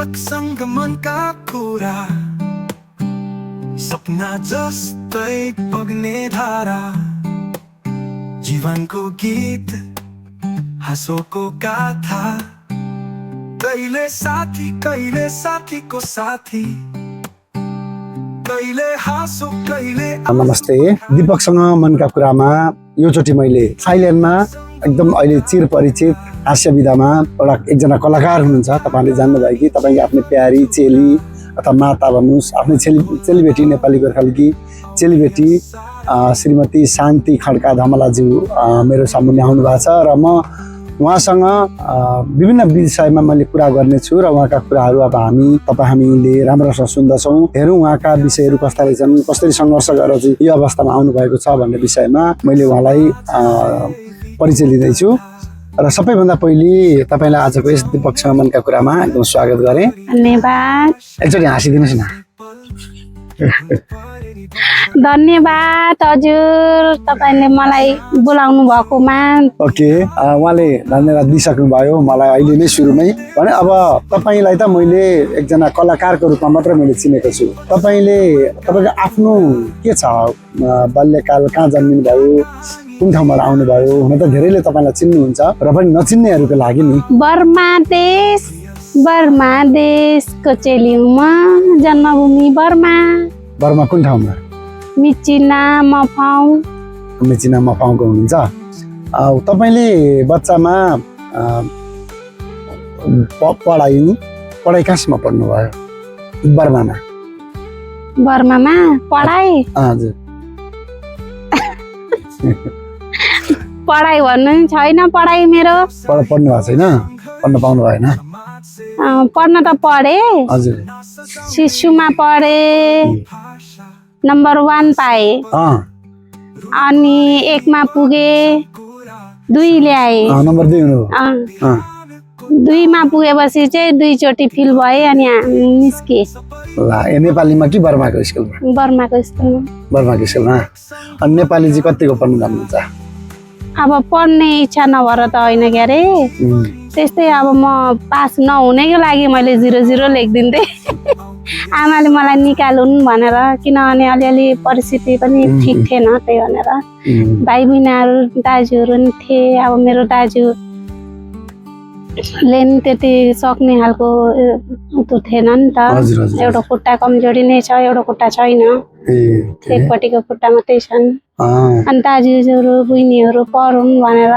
दीपकसँग मनका कुरा सपना जस्तै बग्ने धारा जीवनको गीत हाँसोको गाथा कहिले साथीको साथी कहिले हाँसो कहिले नमस्ते दीपकसँग मनका कुरामा योचोटि मैले थाइल्यान्डमा एकदम अहिले चिरपरिचित हास्य विधामा एकजना कलाकार हुनुहुन्छ। तपाईहरुले जान्नुभयो कि तपाईको आफ्नै प्यारी चेली अथवा माता भन्नुस् आफ्नै चेलीबेटी नेपाली गोर्खालीकी चेलीबेटी श्रीमती शान्ति खड्का धमलाज्यू मेरो सामुन्ने आउनु भएको छ र म उहाँसँग विभिन्न विषयमा मैले कुरा गर्नेछु र उहाँका कुराहरू अब हामीले राम्रोसँग सुन्दछौँ। हेरौँ उहाँका विषयहरू कस्ता रहेछन्, कसरी सङ्घर्ष गरेर चाहिँ यो अवस्थामा आउनु भएको छ भन्ने विषयमा मैले उहाँलाई परिचय लिँदैछु। र सबैभन्दा पहिले तपाईलाई आजको यस दीपकसँग मनका कुरामा एकदम स्वागत गरेँ। धन्यवाद। एकचोटि हाँसिदिनुहोस् न। धन्यवाद हजुर, तपाईले मलाई बोलाउनु भएकोमा। ओके, उहाँले धन्यवाद दिइसक्नु भयो मलाई अहिले नै सुरुमै भने। अब तपाईलाई त मैले एकजना कलाकारको रूपमा मात्र मैले चिनेको छु। तपाईको आफ्नो के छ, बाल्यकाल कहाँ जन्मिनु भयो, कुन ठाउँबाट आउनुभयो? हुन त धेरैले तपाईलाई चिन्नुहुन्छ र पनि नचिन्नेहरूको लागि नि। बर्मा देशको चेली हुँ म, जन्मभूमि बर्मा। बर्मा कुन ठाउँमा? मिचिना मफाउँको हुनुहुन्छ। तपाईले बच्चामा पढाइ कहाँसम्म पढ्नुभयो? बर्मामा पढाइ? हजुर। पढाइ भन्नु छैन, पढाइ मेरो पढ्नु भएको छैन, पढ्न पाउनु भएन? पढ्न त पढे हजुर। शिशुमा पढे, नम्बर 1 पाए, अनि 1 मा पुगे, 2 ल्याए। नम्बर 2 हुनु? 2 मा पुगेपछि चाहिँ 2 चोटि फेल भए अनि निस्के। ल, नेपालीमा कि बर्माको स्कुलमा? बर्माको स्कुलमा। बर्माको स्कुलमा। अनि नेपाली चाहिँ कतिको पढ्नु जान्नुहुन्छ? अब पढ्ने इच्छा नभएर त होइन क्यारे, त्यस्तै अब म पास नहुनेको लागि मैले 0-0 लेखिदिन्थेँ। आमाले मलाई निकालुन् भनेर, किनभने अलिअलि परिस्थिति पनि ठिक थिएन, त्यही भनेर। भाइ बहिनीहरू दाजुहरू नि थिए। अब मेरो दाजुले नि त्यति सक्ने खालको उ थिएन नि त। एउटा खुट्टा कमजोरी नै छ, एउटा खुट्टा छैन, एकपट्टिको खुट्टा मात्रै छन्। अनि दाजुहरू बहिनीहरू पढुन् भनेर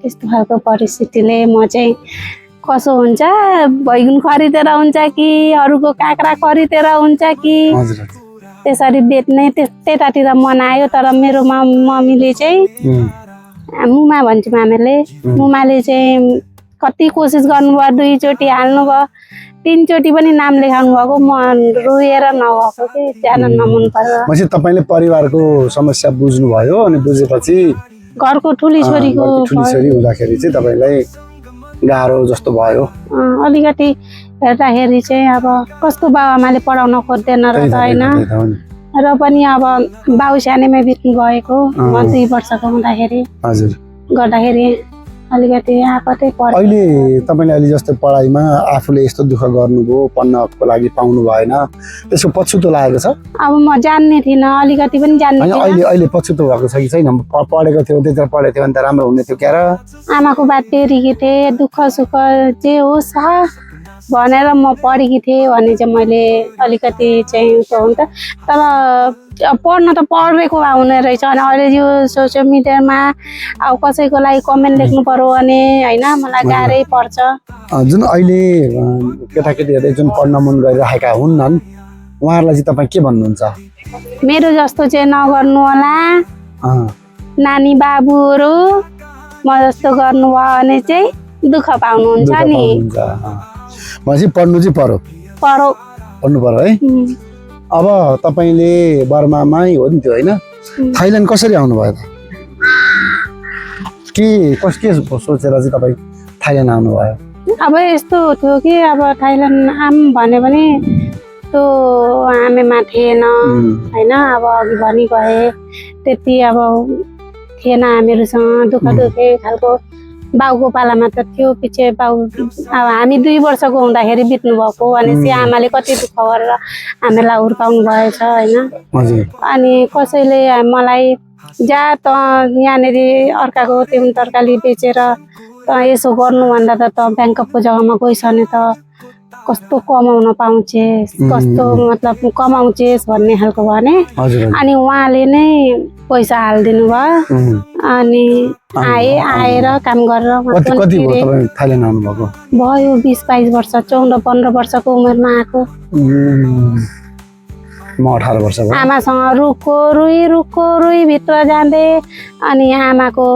त्यस्तो खालको परिस्थितिले म चाहिँ कसो हुन्छ, बैगुन खरिदेर हुन्छ कि अरूको काँक्रा खरिदेर हुन्छ कि त्यसरी बेच्ने त्यतातिर मन आयो। तर मेरो मम्मीले चाहिँ मुमा भन्छौँ हामीले, मुमाले चाहिँ कति कोसिस गर्नुभयो, 2 चोटि हाल्नुभयो, 3 चोटि पनि नाम लेखाउनु भएको। म रोएर नभएको कि जान नमन पर्यो। तपाईले परिवारको समस्या बुझ्नुभयो अनि बुझेपछि घरको ठुली छोरी हुँदाखेरि चाहिँ तपाईलाई गाह्रो जस्तो भयो? अलिकति हेर्दाखेरि चाहिँ अब कसको बाबुआमाले पढाउन खोज्दैन र त होइन, र पनि अब बाउ सानैमा बित्नु भएको। म 2 वर्षको हुँदाखेरि गर्दाखेरि अलिकति आपतै पर्यो। अहिले तपाईले अहिले जस्तो पढाइमा आफूले यस्तो दुःख गर्नुभयो, पढ्नको लागि पाउनु भएन, त्यसको पछुतो लागेको छ? अब म जान्ने थिइनँ, अलिकति पनि जान्ने थिइनँ। अहिले पछुतो भएको छ कि छैन? पढेको थियो, त्यतिर पढेको थियो भने त राम्रो हुने थियो क्यार। आमाको बात टेरेकी थिएँ, दुःख सुख जे होस् भनेर म पढेकी थिएँ भने चाहिँ मैले अलिकति चाहिँ हुन्छ। तर पढ्न त पढेको हुने रहेछ। अनि अहिले यो सोसियल मिडियामा अब कसैको लागि कमेन्ट लेख्नु पर्यो भने होइन, मलाई गाह्रै पर्छ। जुन अहिले केटाकेटीहरूले जुन पढ्न मन गरिरहेका हुन्नन्, उहाँहरूलाई चाहिँ तपाईँ के भन्नुहुन्छ? मेरो जस्तो चाहिँ नगर्नु होला, नानी बाबुहरू म जस्तो गर्नुभयो भने चाहिँ दुःख पाउनुहुन्छ नि। पढ्नु पर्यो है। अब तपाईले बर्मामै हो नि त्यो होइन? थाइल्यान्ड कसरी आउनुभयो त? के सोचेर चाहिँ तपाईँ थाइल्यान्ड आउनुभयो? अब यस्तो थियो कि अब थाइल्यान्ड भने पनि त्यो हामीमा थिएन होइन। अब अघि भनी गए त्यति अब थिएन हामीहरूसँग, दुःख दुःखे खालको बाउको पालामा त थियो पछि बाउ अब हामी 2 वर्षको हुँदाखेरि बित्नु भएको अनि सी आमाले कति दुःख गरेर हामीलाई हुर्काउनु भएछ हैन हजुर अनि कसैले मलाई जा त यहाँनेर अर्काको त्यो तरकारी बेचेर त यसो गर्नु भन्दा त ब्याङ्कको जग्गामा गइसने त कस्तो कमाउन पाउँछेस कस्तो मतलब कमाउँछेस भन्ने खालको भने हजुर अनि उहाँले नै पैसा हालिदिनु भयो अनि आएर काम गरेर कति भयो तपाईँ थाइल्यान्ड आउनुभएको भयो 20-22 वर्ष 14-15 वर्षको उमेरमा आएको म 18 वर्ष भयो आमासँग रुखको रुई भित्र जाँदै अनि आमाको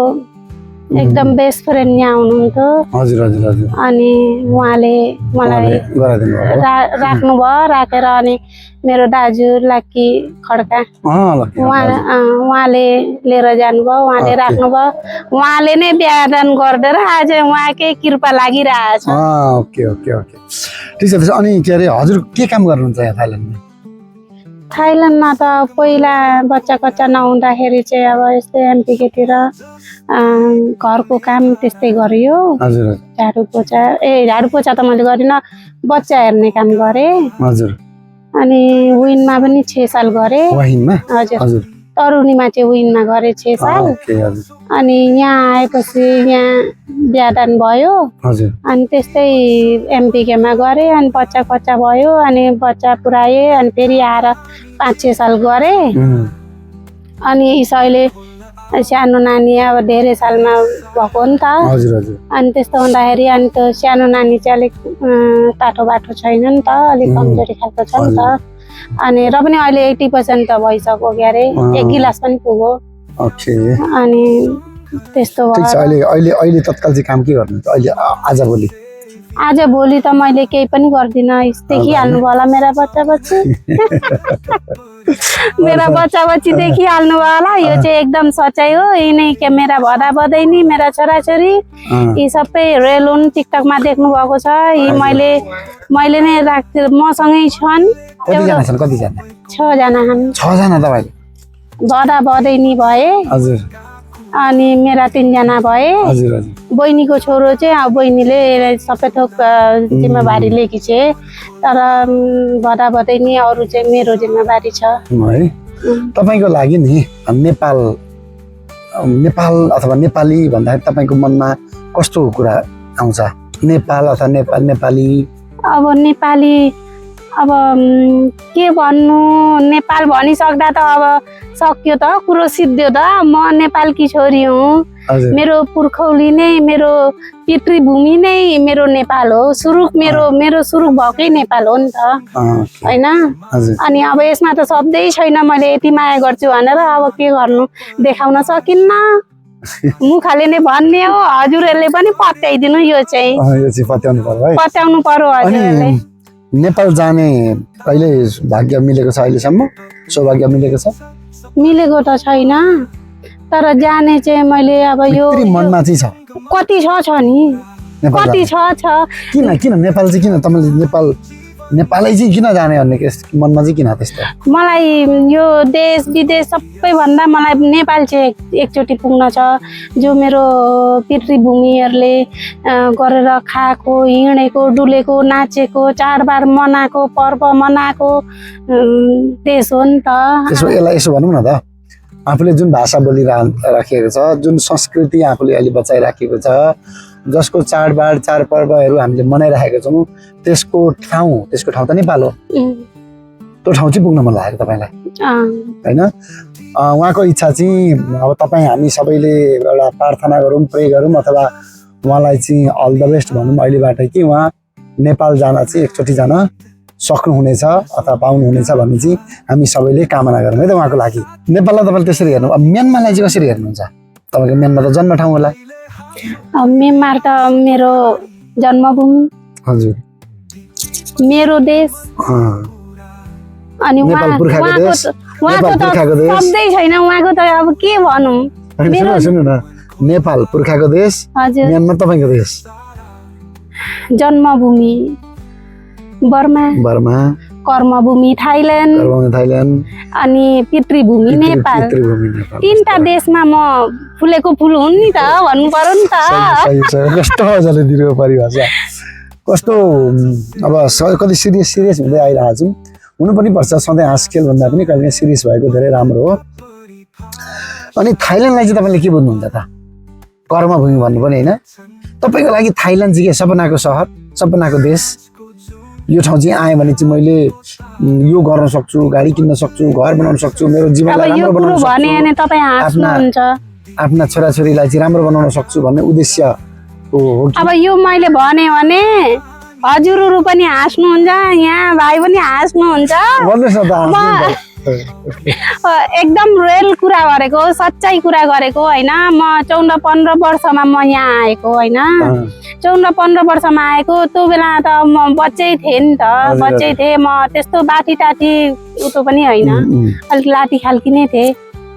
एकदम बेस्ट फ्रेन्ड यहाँ हुनुहुन्थ्यो हजुर हजुर हजुर अनि उहाँले मलाई गराइदिनु भयो राख्नुभयो राखेर अनि मेरो दाजु लाकी खड्का उहाँले लिएर जानुभयो उहाँले राख्नुभयो उहाँले नै बिहादान गरिदिएर आज उहाँकै कृपा लागिरहेछ ओके ओके ओके ठिक छ अनि के अरे हजुर के काम गर्नुहुन्छ यहाँ थाइल्यान्डमा थाइल्यान्डमा त पहिला बच्चा कच्चा नहुँदाखेरि चाहिँ अब यस्तै एमपिकेतिर घरको काम त्यस्तै गरियो हजुर झाडु पोछा त मैले गरिनँ बच्चा हेर्ने काम गरेँ हजुर अनि विनमा पनि 6 साल गरेँ वाहिनमा हजुर तरुनीमा चाहिँ विनमा गरेँ 6 साल ओके हजुर अनि यहाँ आएपछि यहाँ बिहादान भयो हजुर अनि त्यस्तै एमपिकेमा गरेँ अनि बच्चा कच्चा भयो अनि बच्चा पुऱ्याएँ अनि फेरि आएर 5-6 साल गरेँ अनि अहिले सानो नानी अब धेरै सालमा भएको नि त हजुर हजुर अनि त्यस्तो हुँदाखेरि अनि त्यो सानो नानी चाहिँ अलिक टाटो बाटो छैन नि त अलिक कमजोरी खालको छ नि त अनि र पनि अहिले 80% त भइसक्यो क्यारे 1 गिलास पनि पुग्यो ओके अनि त्यस्तो ठिक छ अहिले तत्काल चाहिँ काम के गर्नुहुन्छ अहिले आज भोलि त मैले केही पनि गर्दिनँ देखिहाल्नु होला मेरा बच्चा बच्ची देखिहाल्नु होला यो चाहिँ एकदम सच्चाइ हो यिनै के मेरा भदा बदैनी मेरा छोराछोरी यी सबै रेलुन टिकटकमा देख्नु भएको छ यी मैले नै राख्थे मसँगै छन् कति जना 6 जना हामी 6 जना तपाईले भदा बदैनी भए हजुर अनि मेरा 3 जना भए हजुर हजुर बहिनीको छोरो चाहिँ अब बहिनीले सबै थोक जिम्मेवारी लिएकी छे तर भदा बदैनी अरु चाहिँ मेरो जिम्मेवारी छ है तपाईको लागि नि नेपाल अथवा नेपाली भन्दा तपाईको मनमा कस्तो कुरा आउँछ नेपाल अथवा नेपाली अब नेपाली अब के भन्नु नेपाल भनिसक्दा त अब सक्यो त कुरो सिद्धियो त म नेपालकी छोरी हुँ मेरो पुर्खौली नै मेरो पितृभूमि नै मेरो नेपाल हो सुरुक मेरो सुरुक भएकै नेपाल हो नि त हैन अनि अब यसमा त शब्दै छैन मैले यति माया गर्छु भनेर अब के गर्नु देखाउन सकिन्न मुखले नै भन्ने हो हजुरहरुले पनि पत्याइदिनु यो चाहिँ पत्याउनु पर्यो हजुरहरुले नेपाल जाने कहिले भाग्य मिलेको छ अहिलेसम्म सौभाग्य मिलेको छ मिलेको त छैन तर जाने चाहिँ मैले अब यो मनमा चाहिँ छ कति छ नि कति छ किन नेपाल चाहिँ किन तपाईले नेपालै चाहिँ किन जाने भन्ने मनमा चाहिँ किन त्यस्तो मलाई यो देश विदेश सबैभन्दा मलाई नेपाल चाहिँ एकचोटि पुग्न छ जो मेरो पितृभूमिहरुले गरेर खाएको हिँडेको डुलेको नाचेको चाडबाड मनाएको पर्व मनाएको देश हो नि त त्यसो यसो भनौँ न त आफूले जुन भाषा बोलिराखेको छ जुन संस्कृति आफूले अहिले बचाइराखेको छ जसको चाडबाड चाडपर्वहरू हामीले मनाइराखेका छौँ त्यसको ठाउँ त नेपाल हो त्यो ठाउँ चाहिँ पुग्न मन लागेको तपाईलाई हैन उहाँको इच्छा चाहिँ अब तपाईँ हामी सबैले एउटा प्रार्थना गरौँ प्रे गरौँ अथवा उहाँलाई चाहिँ अल द बेस्ट भनौँ अहिलेबाट कि उहाँ नेपाल जान चाहिँ एकचोटि जान सक्नुहुनेछ अथवा पाउनुहुनेछ भन्ने चाहिँ हामी सबैले कामना गरौँ है त उहाँको लागि नेपाललाई तपाईँले त्यसरी हेर्नु अब म्यानमारलाई चाहिँ कसरी हेर्नुहुन्छ तपाईँको म्यानमार त जन्म ठाउँ होला म्यानमार त मेरो जन्मभूमि हजुर मेरो देश अनि उहाँको शब्दै छैन उहाँको त अब के भनौँ सुन्नु न नेपाल पुर्खाको देश म्यानमार तपाईँको देश जन्मभूमि बर्मा कर्मभूमि थाइल्यान्ड थाइल्यान्ड अनि पितृभूमि नेपाल पितृभूमि नेपाल तीनटा देशमा म फुलेको फुल हुन् नि त भन्नु पर्यो नि त कस्तो मजाले दिनु परिभाषा कस्तो अब कति सिरियस हुँदै आइरहेको छौँ हुनु पनि पर्छ सधैँ हाँस खेल भन्दा पनि कहिले सिरियस भएको धेरै राम्रो हो अनि थाइल्यान्डलाई चाहिँ तपाईँले के बुझ्नुहुन्छ त कर्मभूमि भन्नु पनि होइन तपाईँको लागि थाइल्यान्ड चाहिँ के सपनाको सहर सपनाको देश यो ठाउँ चाहिँ आएँ भने चाहिँ मैले यो गर्न सक्छु गाडी किन्न सक्छु घर बनाउन सक्छु मेरो जीवनलाई राम्रो बनाउन सक्छु आफ्ना छोराछोरीलाई चाहिँ राम्रो बनाउन सक्छु भन्ने उद्देश्य हो अब यो मैले भने हजुरहरू पनि हाँस्नुहुन्छ यहाँ भाइ पनि हाँस्नुहुन्छ एकदम रियल कुरा गरेको सच्चाइ कुरा गरेको होइन म 14-15 वर्षमा म यहाँ आएको होइन 14-15 वर्षमा आएको त्यो बेला त म बच्चै थिएँ नि त बच्चै थिएँ म त्यस्तो बाटी टाटी उतो पनि होइन अलिक लाठी खाल्की नै थिएँ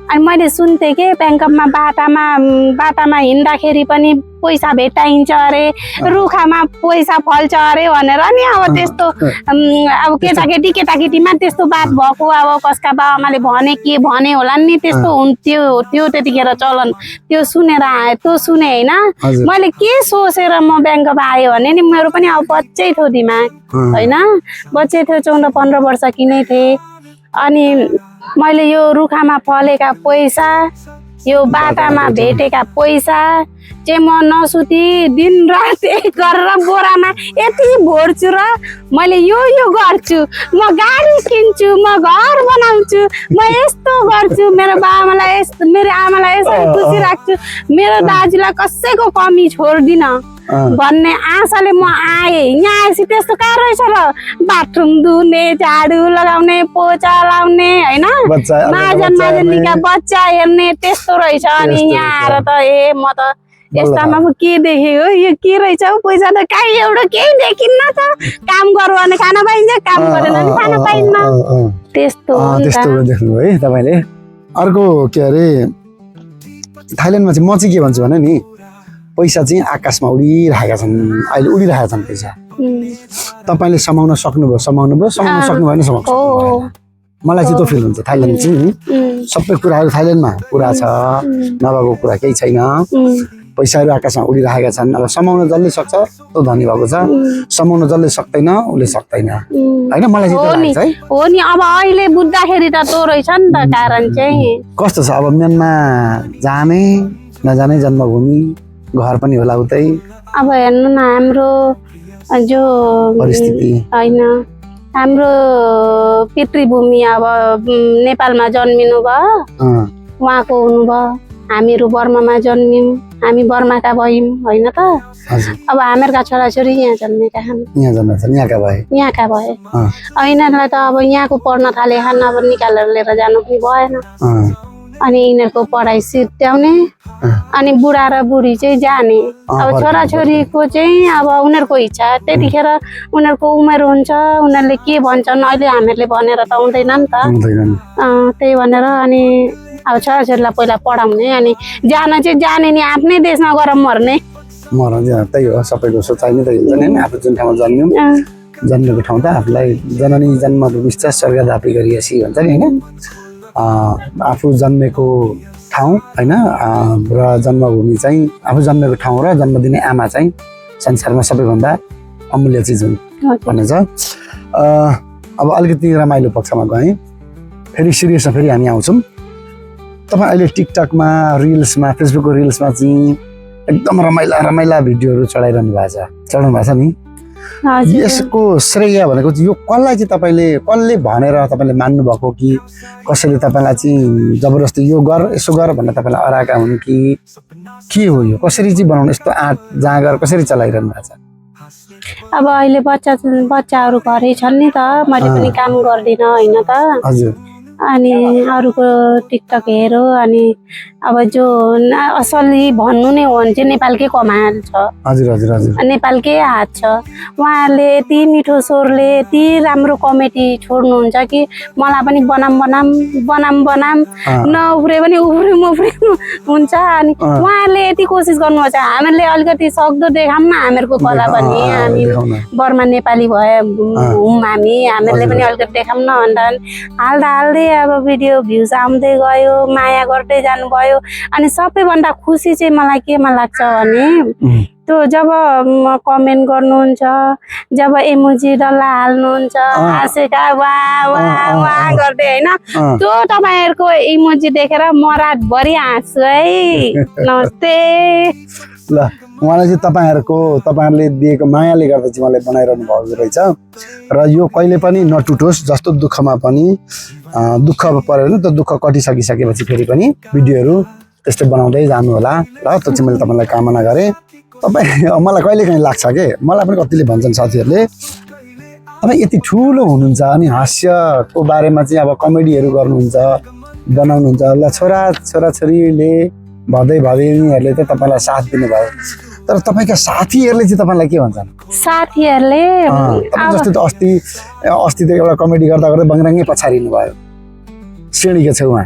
अनि मैले सुन्थेँ कि ब्याङ्कमा बाटामा हिँड्दाखेरि पनि पैसा भेटाइन्छ अरे रुखामा पैसा फल्छ अरे भनेर नि अब त्यस्तो अब केटाकेटीमा त्यस्तो बात भएको अब कसका बाबाआमाले भने होला नि त्यस्तो हुन्थ्यो त्यतिखेर चलन त्यो सुनेर आएँ त्यो सुने होइन मैले के सोचेर म ब्याङ्कमा आएँ भने नि मेरो पनि अब बच्चै थियो दिमाग होइन बच्चै थियो 14-15 वर्ष किनै थिएँ अनि मैले यो रुखामा फलेका पैसा यो बाटामा भेटेका पैसा चाहिँ म नसुती दिन रात गरेर बोरामा यति भर्छु र मैले यो गर्छु म गाडी किन्छु म घर बनाउँछु म यस्तो गर्छु मेरो आमालाई यसरी खुसी राख्छु मेरो दाजुलाई कसैको कमी छोड्दिनँ भन्ने आशाले म आएँ यहाँ आएपछि त्यस्तो कहाँ रहेछ र बाथरुम धुने झाडु लगाउने पोचा लाउने होइन माझनका बच्चा हेर्ने त्यस्तो रहेछ अनि यहाँ आएर त म त यस्तामा के देखेँ हो यो के रहेछ हौ पैसा त कहीँ एउटा केही देखिन्न त काम गरौँ भने खान पाइन्छ काम गरेन भने खान पाइन्न त्यस्तो देख्नु है तपाईँले अर्को के अरे थाइल्यान्डमा चाहिँ म चाहिँ के भन्छु भने नि पैसा चाहिँ आकाशमा उडिरहेका छन् अहिले उडिरहेका छन् पैसा तपाईँले समाउन सक्नुभयो समाउनु सक्नु भएन समाउनु मलाई चाहिँ त्यो फिल हुन्छ थाइल्यान्ड चाहिँ सबै कुराहरू थाइल्यान्डमा पुरा छ नभएको कुरा केही छैन पैसाहरू आकाशमा उडिरहेका छन् अब समाउन जसले सक्छ त्यो धनी भएको छ समाउन जसले सक्दैन उसले सक्दैन होइन मलाई चाहिँ है हो नि अब अहिले बुझ्दाखेरि त त्यो रहेछ नि त कारण चाहिँ कस्तो छ अब म्यानमा जाने नजाने जन्मभूमि घर पनि होला उतै अब हेर्नु न हाम्रो जो परिस्थिति होइन हाम्रो पितृभूमि अब नेपालमा जन्मिनु भयो उहाँको हुनुभयो हामीहरू बर्मामा जन्म्यौँ हामी बर्माका भयौँ होइन त अब हामीहरूका छोराछोरी यहाँ जन्मेका छन् यहाँका भए यिनीहरूलाई त अब यहाँको पढ्न थाले खान अब निकालेर लिएर जानु पनि भएन अनि यिनीहरूको पढाइ सिद्ध्याउने अनि बुढा र बुढी चाहिँ जाने अब छोराछोरीको चाहिँ अब उनीहरूको इच्छा त्यतिखेर उनीहरूको उमेर हुन्छ उनीहरूले के भन्छन् अहिले हामीहरूले भनेर त हुँदैन नि त त्यही भनेर अनि अब छोराछोरीलाई पहिला पढाउने अनि जान चाहिँ जाने नि आफ्नै देशमा गएर मर्ने त्यही हो सबैको सोचाइ नै त्यही हुन्छ नि आफू जुन ठाउँमा जन्म्यौँ जन्मेको ठाउँ त आफूलाई जननी जन्म विश्वास स्वर्गदापी गरिएसी भन्छ नि होइन आफू जन्मेको ठाउँ होइन र जन्मभूमि चाहिँ आफू जन्मेको ठाउँ र जन्म दिने आमा चाहिँ संसारमा सबैभन्दा अमूल्य चिज हुन् भन्ने छ अब अलिकति रमाइलो पक्षमा गएँ फेरि सिरियसमा फेरि हामी आउँछौँ तपाईँ अहिले टिकटकमा रिल्समा फेसबुकको रिल्समा चाहिँ एकदम रमाइला भिडियोहरू चढाइरहनु भएको छ नि यसको श्रेय भनेको चाहिँ यो कसलाई चाहिँ तपाईँले कसले भनेर तपाईँले मान्नुभएको कि कसैले तपाईँलाई चाहिँ जबरजस्ती यो गर यसो गर भनेर तपाईँलाई अराएका हुन् कि के हो यो कसरी चाहिँ बनाउनु यस्तो आँट जाँगर कसरी चलाइरहनु भएको छ अब अहिले बच्चाहरू घरै छन् नि त मैले पनि काम गर्दिनँ होइन त हजुर अनि अरूको टिकटक हेरो अनि अब जो असली भन्नु नै हो भने चाहिँ नेपालकै कमाल छ। हजुर हजुर हजुर नेपालकै हात छ। उहाँहरूले यति मिठो स्वरले यति राम्रो कमेडी छोड्नुहुन्छ कि मलाई पनि बनाम नउफ्रे पनि उफ्रे हुन्छ। अनि उहाँहरूले यति कोसिस गर्नुहुन्छ, हामीहरूले अलिकति सक्दो देखाउँ न हामीहरूको कला पनि, हामी बर्मा नेपाली हौँ हामीहरूले पनि अलिकति देखाउँ न भनेर हाल्दै अब भिडियो भ्युज आउँदै गयो, माया गर्दै जानुभयो। अनि सबैभन्दा खुसी चाहिँ मलाई केमा लाग्छ भने त्यो जब कमेन्ट गर्नुहुन्छ, जब इमोजी डल्ला हाल्नुहुन्छ हाँसेका वाह गर्दै होइन, त्यो तपाईँहरूको इमोजी देखेर म रातभरि हाँस्छु है। नमस्ते ल। उहाँलाई चाहिँ तपाईँहरूले दिएको मायाले गर्दा चाहिँ उहाँले बनाइरहनु भएको रहेछ र यो कहिले पनि नटुटोस्। जस्तो दुःखमा पनि दुःख पऱ्यो भने त्यो दुःख कटिसकिसकेपछि फेरि पनि भिडियोहरू त्यस्तै बनाउँदै जानु होला ल। त्यो चाहिँ मैले तपाईँलाई कामना गरेँ। मलाई कहिलेकाहीँ लाग्छ के, मलाई पनि कतिले भन्छन् साथीहरूले, तपाईँ यति ठुलो हुनुहुन्छ अनि हास्यको बारेमा चाहिँ अब कमेडीहरू गर्नुहुन्छ बनाउनुहुन्छ ल, छोराछोरीले भदैनीहरूले त तपाईँलाई साथ दिनुभयो, तर तपाईँका साथीहरूले चाहिँ तपाईँलाई के भन्छन्? साथीहरूले जस्तो त अस्ति त एउटा कमेडी गर्दा बङ्राङ्गै पछारिनु भयो श्रेणीको छेउमा,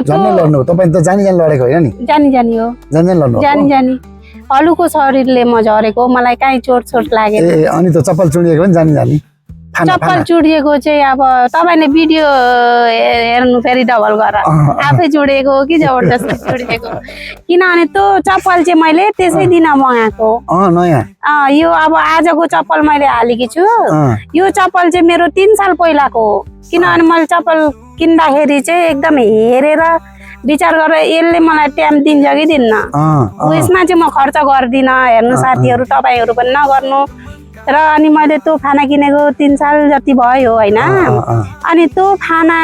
झन्नै लड्नु। तपाईँ त जानी लडेको होइन नि? जानी हो, लड्नु। जानी हलुको शरीरले म झरेको, मलाई काहीँ चोट लागेको। ए अनि त चप्पल चुडिएको पनि जानी चप्पल चुडिएको चाहिँ अब तपाईँले भिडियो हेर्नु फेरि डबल गरेर आफै चुडेको हो कि जबरजस्ती चुडिएको, किनभने त्यो चप्पल चाहिँ मैले त्यसै दिन मगाएको नयाँ। यो अब आजको चप्पल मैले हालेकी छु, यो चप्पल चाहिँ मेरो 3 साल पहिलाको हो। किनभने मैले चप्पल किन्दाखेरि चाहिँ एकदम हेरेर विचार गरेर यसले मलाई टाइम दिन्छ कि दिन्न, उयसमा चाहिँ म खर्च गर्दिनँ। हेर्नु साथीहरू, तपाईँहरू पनि नगर्नु। र अनि मैले त्यो खाना किनेको 3 साल जति भयो होइन, अनि त्यो खाना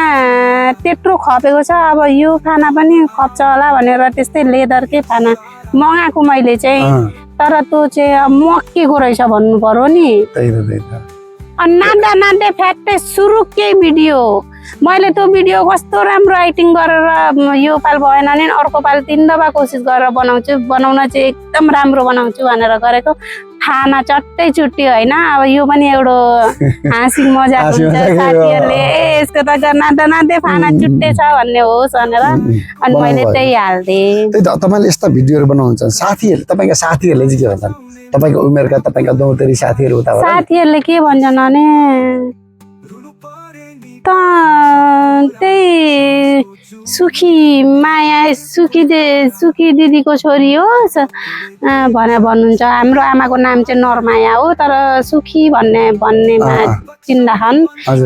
त्यत्रो खपेको छ। अब यो खाना पनि खप्छ होला भनेर त्यस्तै लेदरकै खाना मगाएको मैले चाहिँ, तर त्यो चाहिँ मक्केको रहेछ भन्नु पर्यो नि। अनि नाच्दा फ्याक्टै सुरु केही भिडियो मैले त्यो भिडियो कस्तो राम्रो राइटिङ गरेर यो पाल भएन नि अर्को पाल 3 दफा कोसिस गरेर बनाउन चाहिँ एकदम राम्रो बनाउँछु भनेर गरेको, खाना चट्टै चुट्टी होइन। अब यो पनि एउटा हाँसी मजाक हुन्छ, साथीहरूले यसको त नाच्दै खाना चुट्टै छ भन्ने होस् भनेर अनि मैले त्यही हाल्दिएँ। त्यही त तपाईँले यस्ता भिडियोहरू बनाउनुहुन्छ, तपाईँका साथीहरूले चाहिँ के भन्छन्? तपाईँको उमेरका तपाईँका दौतेरी साथीहरू साथीहरूले के भन्छन् भने त त्यही सुखी माया सुखी दिदीको छोरी होस् भनेर भन्नुहुन्छ। हाम्रो आमाको नाम चाहिँ नरमाया हो, तर सुखी भन्नेमा चिन्दाछन्,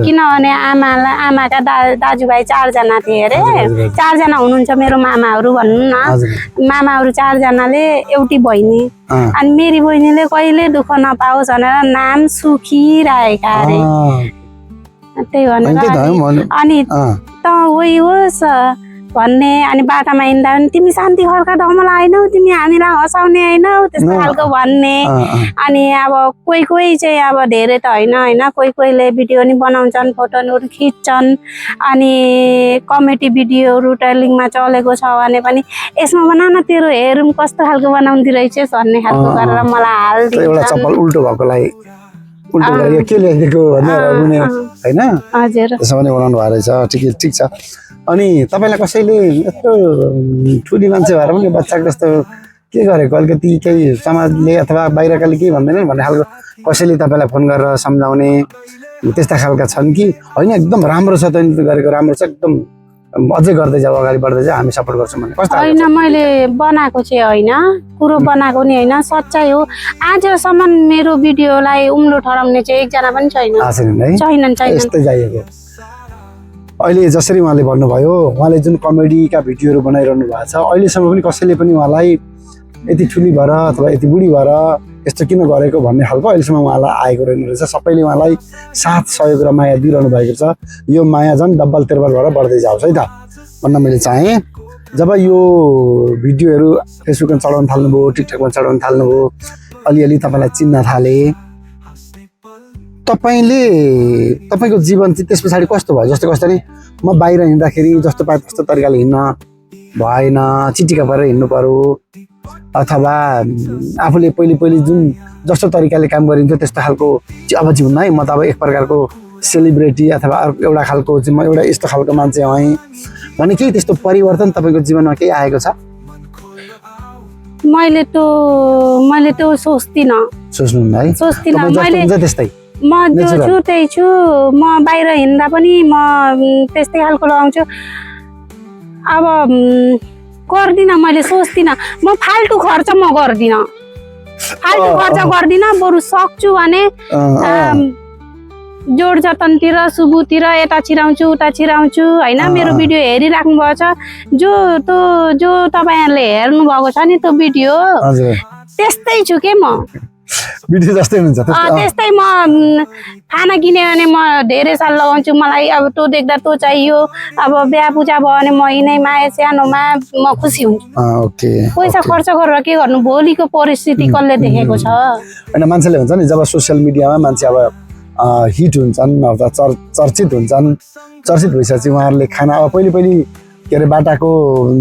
किनभने आमाका दाजुभाइ 4 जना थिए अरे, 4 जना हुनुहुन्छ मेरो मामाहरू भनौँ न। मामाहरू 4 जनाले एउटी बहिनी, अनि मेरी बहिनीले कहिले दुःख नपाओस् भनेर नाम सुखी राखेका अरे। त्यही भनेर अनि त उही होस् भन्ने। अनि बाटामा हिँड्दा पनि तिमी शान्ति खड्का ढमला होइनौ, तिमी हामीलाई हँसाउने होइनौ, त्यस्तो खालको भन्ने। अनि अब कोही चाहिँ अब धेरै त होइन, कोहीले भिडियो नि बनाउँछन्, फोटोहरू खिच्छन्, अनि कमेडी भिडियोहरू ट्रेलिङमा चलेको छ भने पनि यसमा बना न तेरो हेरौँ कस्तो खालको बनाउँदै रहेछस् भन्ने खालको गरेर मलाई हाल्दिन्छ। एउटा चप्पल उल्टो भएकोलाई उल्टो गरेर के लेखेको भनेर रुने हैन, हजुर त्यसो पनि बनाउनु भएको रहेछ। ठिक छ। अनि तपाईलाई कसैले यस्तो ठुली मान्छे भएर पनि बच्चाको जस्तो के गरेको अलिकति केही समाजले अथवा बाहिरकाले केही भन्दैनन् भन्ने खालको कसैले तपाईलाई फोन गरेर सम्झाउने त्यस्ता खालका छन् कि होइन एकदम राम्रो छ तैँले गरेको राम्रो छ एकदम अझै गर्दै जाऊ अगाडि बढ्दै जाऊ हामी सपोर्ट गर्छौँ भन्ने कस्तो? होइन मैले बनाएको चाहिँ होइन, कुरो बनाएको नि होइन, सच्चाइ हो। आजसम्म मेरो भिडियोलाई उम्लो ठहराउने चाहिँ एकजना पनि छैनन्। यस्तै चाहिएको। अहिले जसरी उहाँले भन्नुभयो, उहाँले जुन कमेडीका भिडियोहरू बनाइरहनु भएको छ, अहिलेसम्म पनि कसैले पनि उहाँलाई यति ठुली भएर अथवा यति बुढी भएर यस्तो किन गरेको भन्ने खालको अहिलेसम्म उहाँलाई आएको रहेन रहेछ। सबैले उहाँलाई साथ सहयोग र माया दिइरहनु भएको छ। यो माया झन् डब्बल तेर्बल भएर बढ्दै जाओस् है त भन्न मैले चाहेँ। जब यो भिडियोहरू फेसबुकमा चढाउन थाल्नुभयो, टिकटकमा चढाउन थाल्नुभयो, अलिअलि तपाईँलाई चिन्न थाले, तपाईको जीवन चाहिँ त्यस पछाडि कस्तो भयो जस्तो कस्तो नि म बाहिर हिँड्दाखेरि जस्तो पाए त्यस्तो तरिकाले हिँड्न भएन चिटिका परेर हिँड्नु पर्यो अथवा आफूले पहिले जुन जस्तो तरिकाले काम गरिन्थ्यो त्यस्तो खालको अब जिउन है म त अब एक प्रकारको सेलिब्रिटी अथवा एउटा खालको चाहिँ म एउटा यस्तो खालको मान्छे हँ भने केही त्यस्तो परिवर्तन तपाईँको जीवनमा केही आएको छ मैले त्यो सोच्दिनँ है सोच्दिनँ मैले त्यस्तै म जो छु त्यही छु म बाहिर हिँड्दा पनि म त्यस्तै खालको लगाउँछु अब गर्दिनँ मैले सोच्दिनँ म फाल्टु खर्च म गर्दिनँ बरु सक्छु भने जोड जतनतिर सुबुतिर यता छिराउँछु उता छिराउँछु होइन मेरो भिडियो हेरिराख्नु भएको छ जो तपाईँहरूले हेर्नु भएको छ नि त्यो भिडियो त्यस्तै छु के म भिडियो जस्तै हुन्छ त्यस्तै म खाना किन्यो भने म धेरै साल लगाउँछु मलाई अब त्यो देख्दा त्यो चाहियो अब बिहा पूजा भयो भने महिनैमा सानोमा म खुसी हुन्छु पैसा खर्च गरेर के गर्नु भोलिको परिस्थिति कसले देखेको छ होइन मान्छेले हुन्छ नि जब सोसियल मिडियामा मान्छे अब हिट हुन्छन् अथवा चर्चित हुन्छन् चर्चित भइसकेपछि उहाँहरूले खाना अब पहिले के अरे बाटाको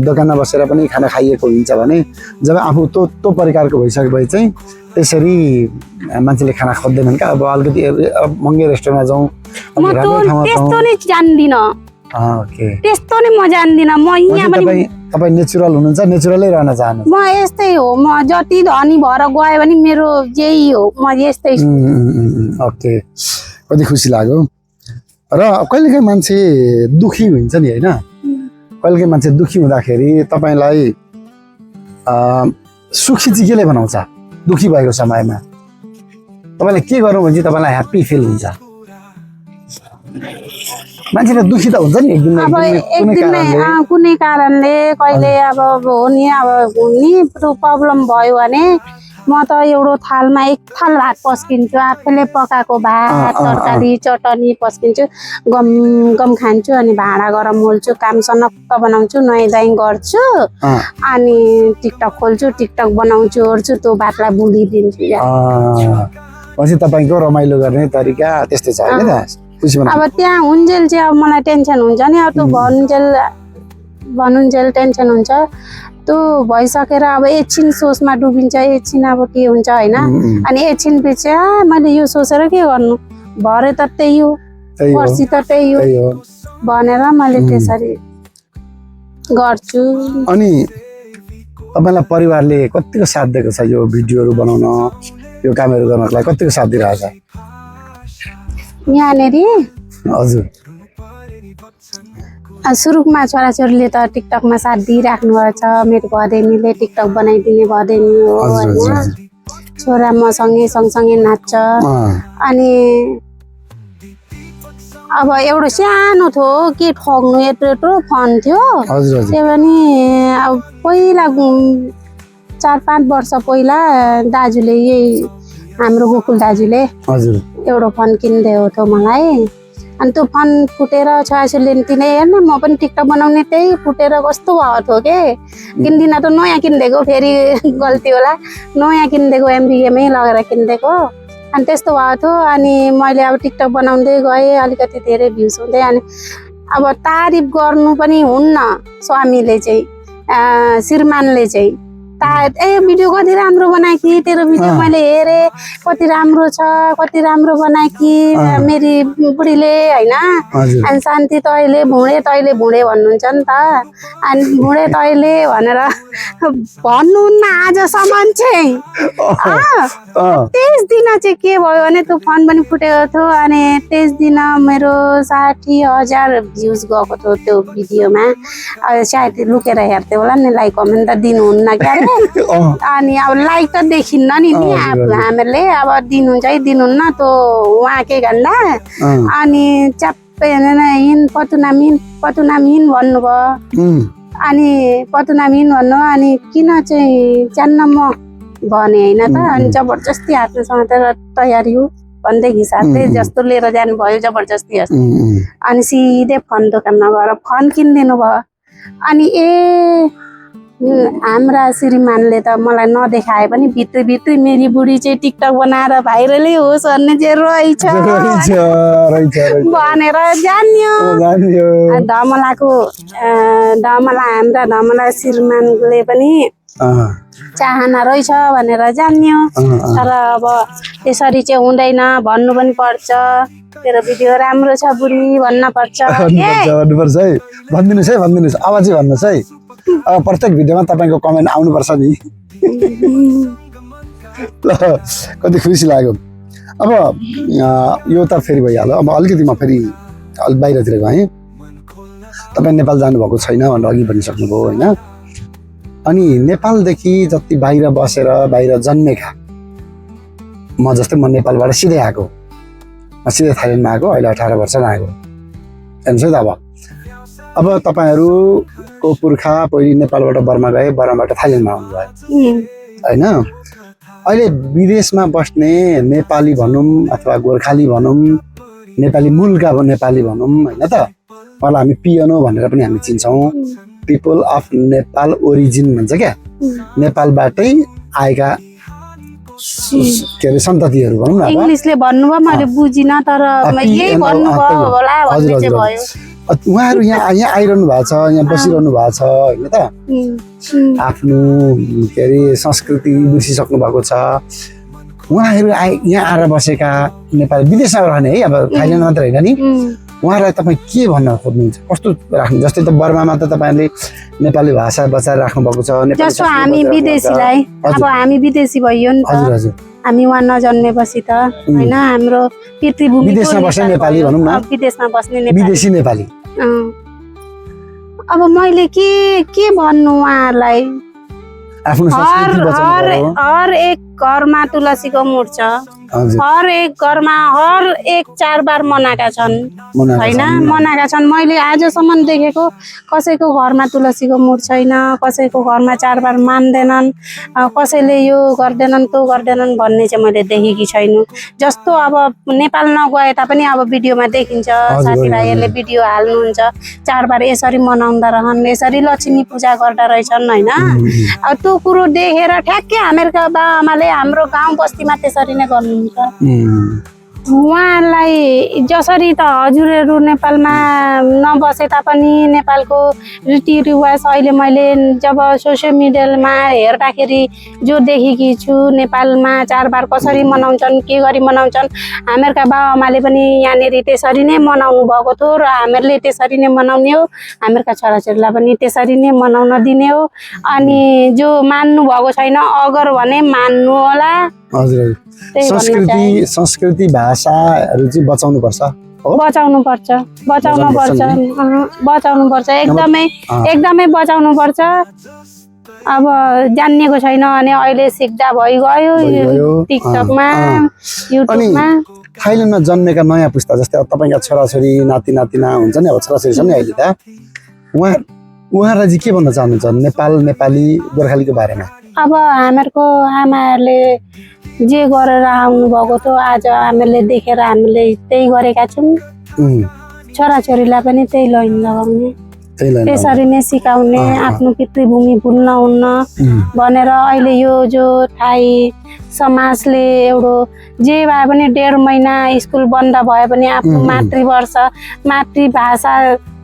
दोकानमा बसेर पनि खाना खाइएको हुन्छ भने जब आफू त्यो प्रकारको भइसकेपछि चाहिँ त्यसरी मान्छेले खाना खोज्दैनन् क्या अब अलिकति महँगै रेस्टुरेन्टमा जाउँ त्यस्तो नै जान्दिनँ त्यस्तो नै म जान्दिनँ म यहाँ पनि तपाईँ नेचुरल हुनुहुन्छ नेचुरलै रहन चाहनुहुन्छ म यस्तै हो म जति धनी भएर गयो भने मेरो यही हो म यस्तै छु ओके कति खुसी लाग्यो र कहिलेकाहीँ मान्छे दुखी हुन्छ नि होइन कहिलेकाहीँ मान्छे दुखी हुँदाखेरि तपाईँलाई सुखी चाहिँ केले बनाउँछ दुखी भएको समयमा तपाईँलाई के गर्नु भने चाहिँ तपाईँलाई ह्याप्पी फिल हुन्छ मान्छेले दुखी त हुन्छ नि कुनै कारणले कहिले अब हो नि त्यो प्रब्लम भयो भने म त एउटा थालमा एक थाल भात पस्किन्छु आफैले पकाएको भात तरकारी चटनी पस्किन्छु गम खान्छु अनि भाँडा गरम मोल्छु काम सनक्क बनाउँछु नुहाइ धुवाइ गर्छु अनि टिकटक खोल्छु टिकटक बनाउँछु ओर्छु त्यो भातलाई भुलिदिन्छु तपाईँको रमाइलो गर्ने तरिका त्यस्तै छ होइन अब त्यहाँ हुन्जेल चाहिँ अब मलाई टेन्सन हुन्छ नि अब त्यो भन्नुन्जेल टेन्सन हुन्छ त्यो भइसकेर अब एकछिन सोचमा डुबिन्छ एकछिन अब के हुन्छ होइन अनि एकछिन पछि मैले यो सोचेर के गर्नु भरे त त्यही हो पर्सि त त्यही हो भनेर मैले त्यसरी गर्छु अनि तपाईँलाई परिवारले कतिको साथ दिएको छ यो भिडियोहरू बनाउन यो कामहरू गर्नको लागि कतिको साथ दिइरहेछ यहाँनेरि हजुर सुरुमा छोराछोरीले त टिकटकमा साथ दिइराख्नु भएको छ मेरो भदैनीले टिकटक बनाइदिने भदैनी हो होइन छोरा मसँगै सँगसँगै नाच्छ अनि अब एउटा सानो थियो के ठग्नु यत्रो फन थियो त्यो पनि अब पहिला 4-5 वर्ष पहिला दाजुले यही हाम्रो गोकुल दाजुले एउटा फोन किनिदिएको थियो मलाई अनि त्यो फोन फुटेर छोराछोरीले तिनै हेर्न म पनि टिकटक बनाउने त्यही फुटेर कस्तो भएको थियो के किन्दिनँ त नयाँ किनिदिएको फेरि गल्ती होला नयाँ किनिदिएको एमबिएमै लगेर किनिदिएको अनि त्यस्तो भएको थियो अनि मैले अब टिकटक बनाउँदै गएँ अलिकति धेरै भ्युज हुँदै अनि अब तारिफ गर्नु पनि हुन्न स्वामीले चाहिँ श्रीमानले चाहिँ भिडियो कति राम्रो बनाएकी तेरो भिडियो मैले हेरेँ कति राम्रो छ कति राम्रो बनाएकी मेरी बुढीले होइन अनि शान्ति तैँले भुँडे भन्नुहुन्छ नि त अनि भुँडे तैँले भनेर भन्नुहुन्न आजसम्म चाहिँ 23 दिन चाहिँ के भयो भने त्यो फोन पनि फुटेको थियो अनि 23 दिन मेरो 60,000 भ्युज गएको थियो त्यो भिडियोमा सायद लुकेर हेर्थ्यो होला नि लाइक कमेन्ट त दिनुहुन्न क्या अनि अब लाइक त देखिन्न नि हामीहरूले अब दिनुहुन्छ है दिनुहुन्न त्यो उहाँकै गन्दा अनि च्याप्पै हिँड पतुनामिन भन्नुभयो अनि पतुनामिन भन्नु अनि किन चाहिँ जान्न म भने होइन त अनि जबरजस्ती हातमा समातेर तयारी हो भन्दै घिसार्दै जस्तो लिएर जानुभयो जबरजस्ती अनि सिधै फोन दोकानमा गएर फोन किनिदिनु भयो अनि हाम्रा श्रीमानले त मलाई नदेखाए पनि भित्री भित्री मेरी बुढी चाहिँ टिकटक बनाएर भाइरलै होस् भन्ने चाहिँ रहेछ भनेर जान्यो धमलाको धमला श्रीमानले पनि चाहना रहेछ भनेर जान्यो तर अब त्यसरी चाहिँ हुँदैन भन्नु पनि पर्छ तेरो भिडियो राम्रो छ बुढी भन्न पर्छ भन्नुपर्छ है भनिदिनुहोस् आवाजै भन्नुहोस् है अब प्रत्येक भिडियोमा तपाईँको कमेन्ट आउनुपर्छ नि ल कति खुसी लाग्यो अब यो त फेरि भइहाल्यो अब अलिकति म फेरि अलिक बाहिरतिर गएँ तपाईँ नेपाल जानुभएको छैन भनेर अघि भनिसक्नुभयो होइन अनि नेपालदेखि जति बाहिर बसेर बाहिर जन्मेका म जस्तै म नेपालबाट सिधै आएको म सिधै थाइल्यान्डमा आएको अहिले 18 वर्षमा आएको हेर्नुहोस् है त अब तपाईँहरूको पुर्खा पहिले नेपालबाट बर्मा गए बर्माबाट थाइल्यान्डमा आउनुभयो होइन अहिले विदेशमा बस्ने नेपाली भनौँ अथवा गोर्खाली भनौँ नेपाली मूलका नेपाली भनौँ होइन त मलाई हामी पिएनओ भनेर पनि हामी चिन्छौँ पिपल अफ नेपाल ओरिजिन भन्छ क्या नेपालबाटै आएका के अरे सन्ततिहरू भनौँ न इङ्ग्लिसले भन्नुभयो मैले बुझिनँ तर यही भन्नुभयो होला भन्ने चाहिँ भयो उहाँहरू यहाँ आइरहनु भएको छ यहाँ बसिरहनु भएको छ होइन त आफ्नो के अरे संस्कृति बिर्सिसक्नु भएको छ उहाँहरू यहाँ आएर बसेका नेपाली विदेशमा रहने है अब थाइल्यान्ड मात्र होइन नि उहाँहरूलाई तपाईँ के भन्न खोज्नुहुन्छ कस्तो राख्नु जस्तै त बर्मामा त तपाईँहरूले नेपाली भाषा बचाएर राख्नु भएको छ जस्तो हामी विदेशीलाई अब हामी विदेशी भइयो नि त हामी उहाँ नजन्मेपछि त होइन हाम्रो पृथ्वीभूमि विदेशमा बस्ने नेपाली भनौँ न विदेशमा बस्ने विदेशी नेपाली अब मैले के भन्नु उहाँहरूलाई आफ्नो संस्कृति बचाउनु हर एक घरमा तुलसीको मुठ छ हर एक घरमा हर एक चाडबाड मनाएका छन् होइन मनाएका छन् मैले आजसम्म देखेको कसैको घरमा तुलसीको मुठ छैन कसैको घरमा चाडबाड मान्दैनन् कसैले यो गर्दैनन् त्यो गर्दैनन् भन्ने चाहिँ मैले देखेकी छैन जस्तो अब नेपाल नगए तापनि अब भिडियोमा देखिन्छ साथीभाइहरूले भिडियो हाल्नुहुन्छ चाडबाड यसरी मनाउँदा रहन् यसरी लक्ष्मी पूजा गर्दा रहेछन् होइन त्यो कुरो देखेर ठ्याक्कै हामीहरूका बाबाआमाले हाम्रो गाउँ बस्तीमा त्यसरी नै गर्नुहुन्छ उहाँलाई जसरी त हजुरहरू नेपालमा नबसे तापनि नेपालको रीतिरिवाज अहिले मैले जब सोसियल मिडियामा हेर्दाखेरि जो देखेकी छु नेपालमा चाडबाड कसरी मनाउँछन् के गरी मनाउँछन् हामीहरूका बाबाआमाले पनि यहाँनिर त्यसरी नै मनाउनु भएको थियो र हामीहरूले त्यसरी नै मनाउने हो हामीहरूका छोराछोरीलाई पनि त्यसरी नै मनाउन दिने हो अनि जो मान्नु भएको छैन अगर भने मान्नु होला हजुर संस्कृति भाषाहरू चाहिँ बचाउनु पर्छ बचाउनु पर्छ एकदमै बचाउनु पर्छ अब जान्नेको छैन भने अहिले सिक्दा भइगयो टिकटकमा युट्युबमा थाइल्यान्डमा जन्मेका नयाँ पुस्ता जस्तै अब तपाईँका छोराछोरी नाति नातिना हुन्छ नि अब छोराछोरी छ नि अहिले त उहाँहरूलाई चाहिँ के भन्न चाहनुहुन्छ नेपाली गोर्खालीको बारेमा अब हामीहरूको आमाहरूले जे गरेर आउनु भएको थियो आज हामीहरूले देखेर हामीले त्यही गरेका छौँ छोराछोरीलाई पनि त्यही लाइन लगाउने त्यसरी नै सिकाउने आफ्नो पितृभूमि भुल्नुहुन्न भनेर अहिले यो जो थाई समाजले एउटो जे भए पनि 1.5 महिना स्कुल बन्द भए पनि आफ्नो मातृभाषा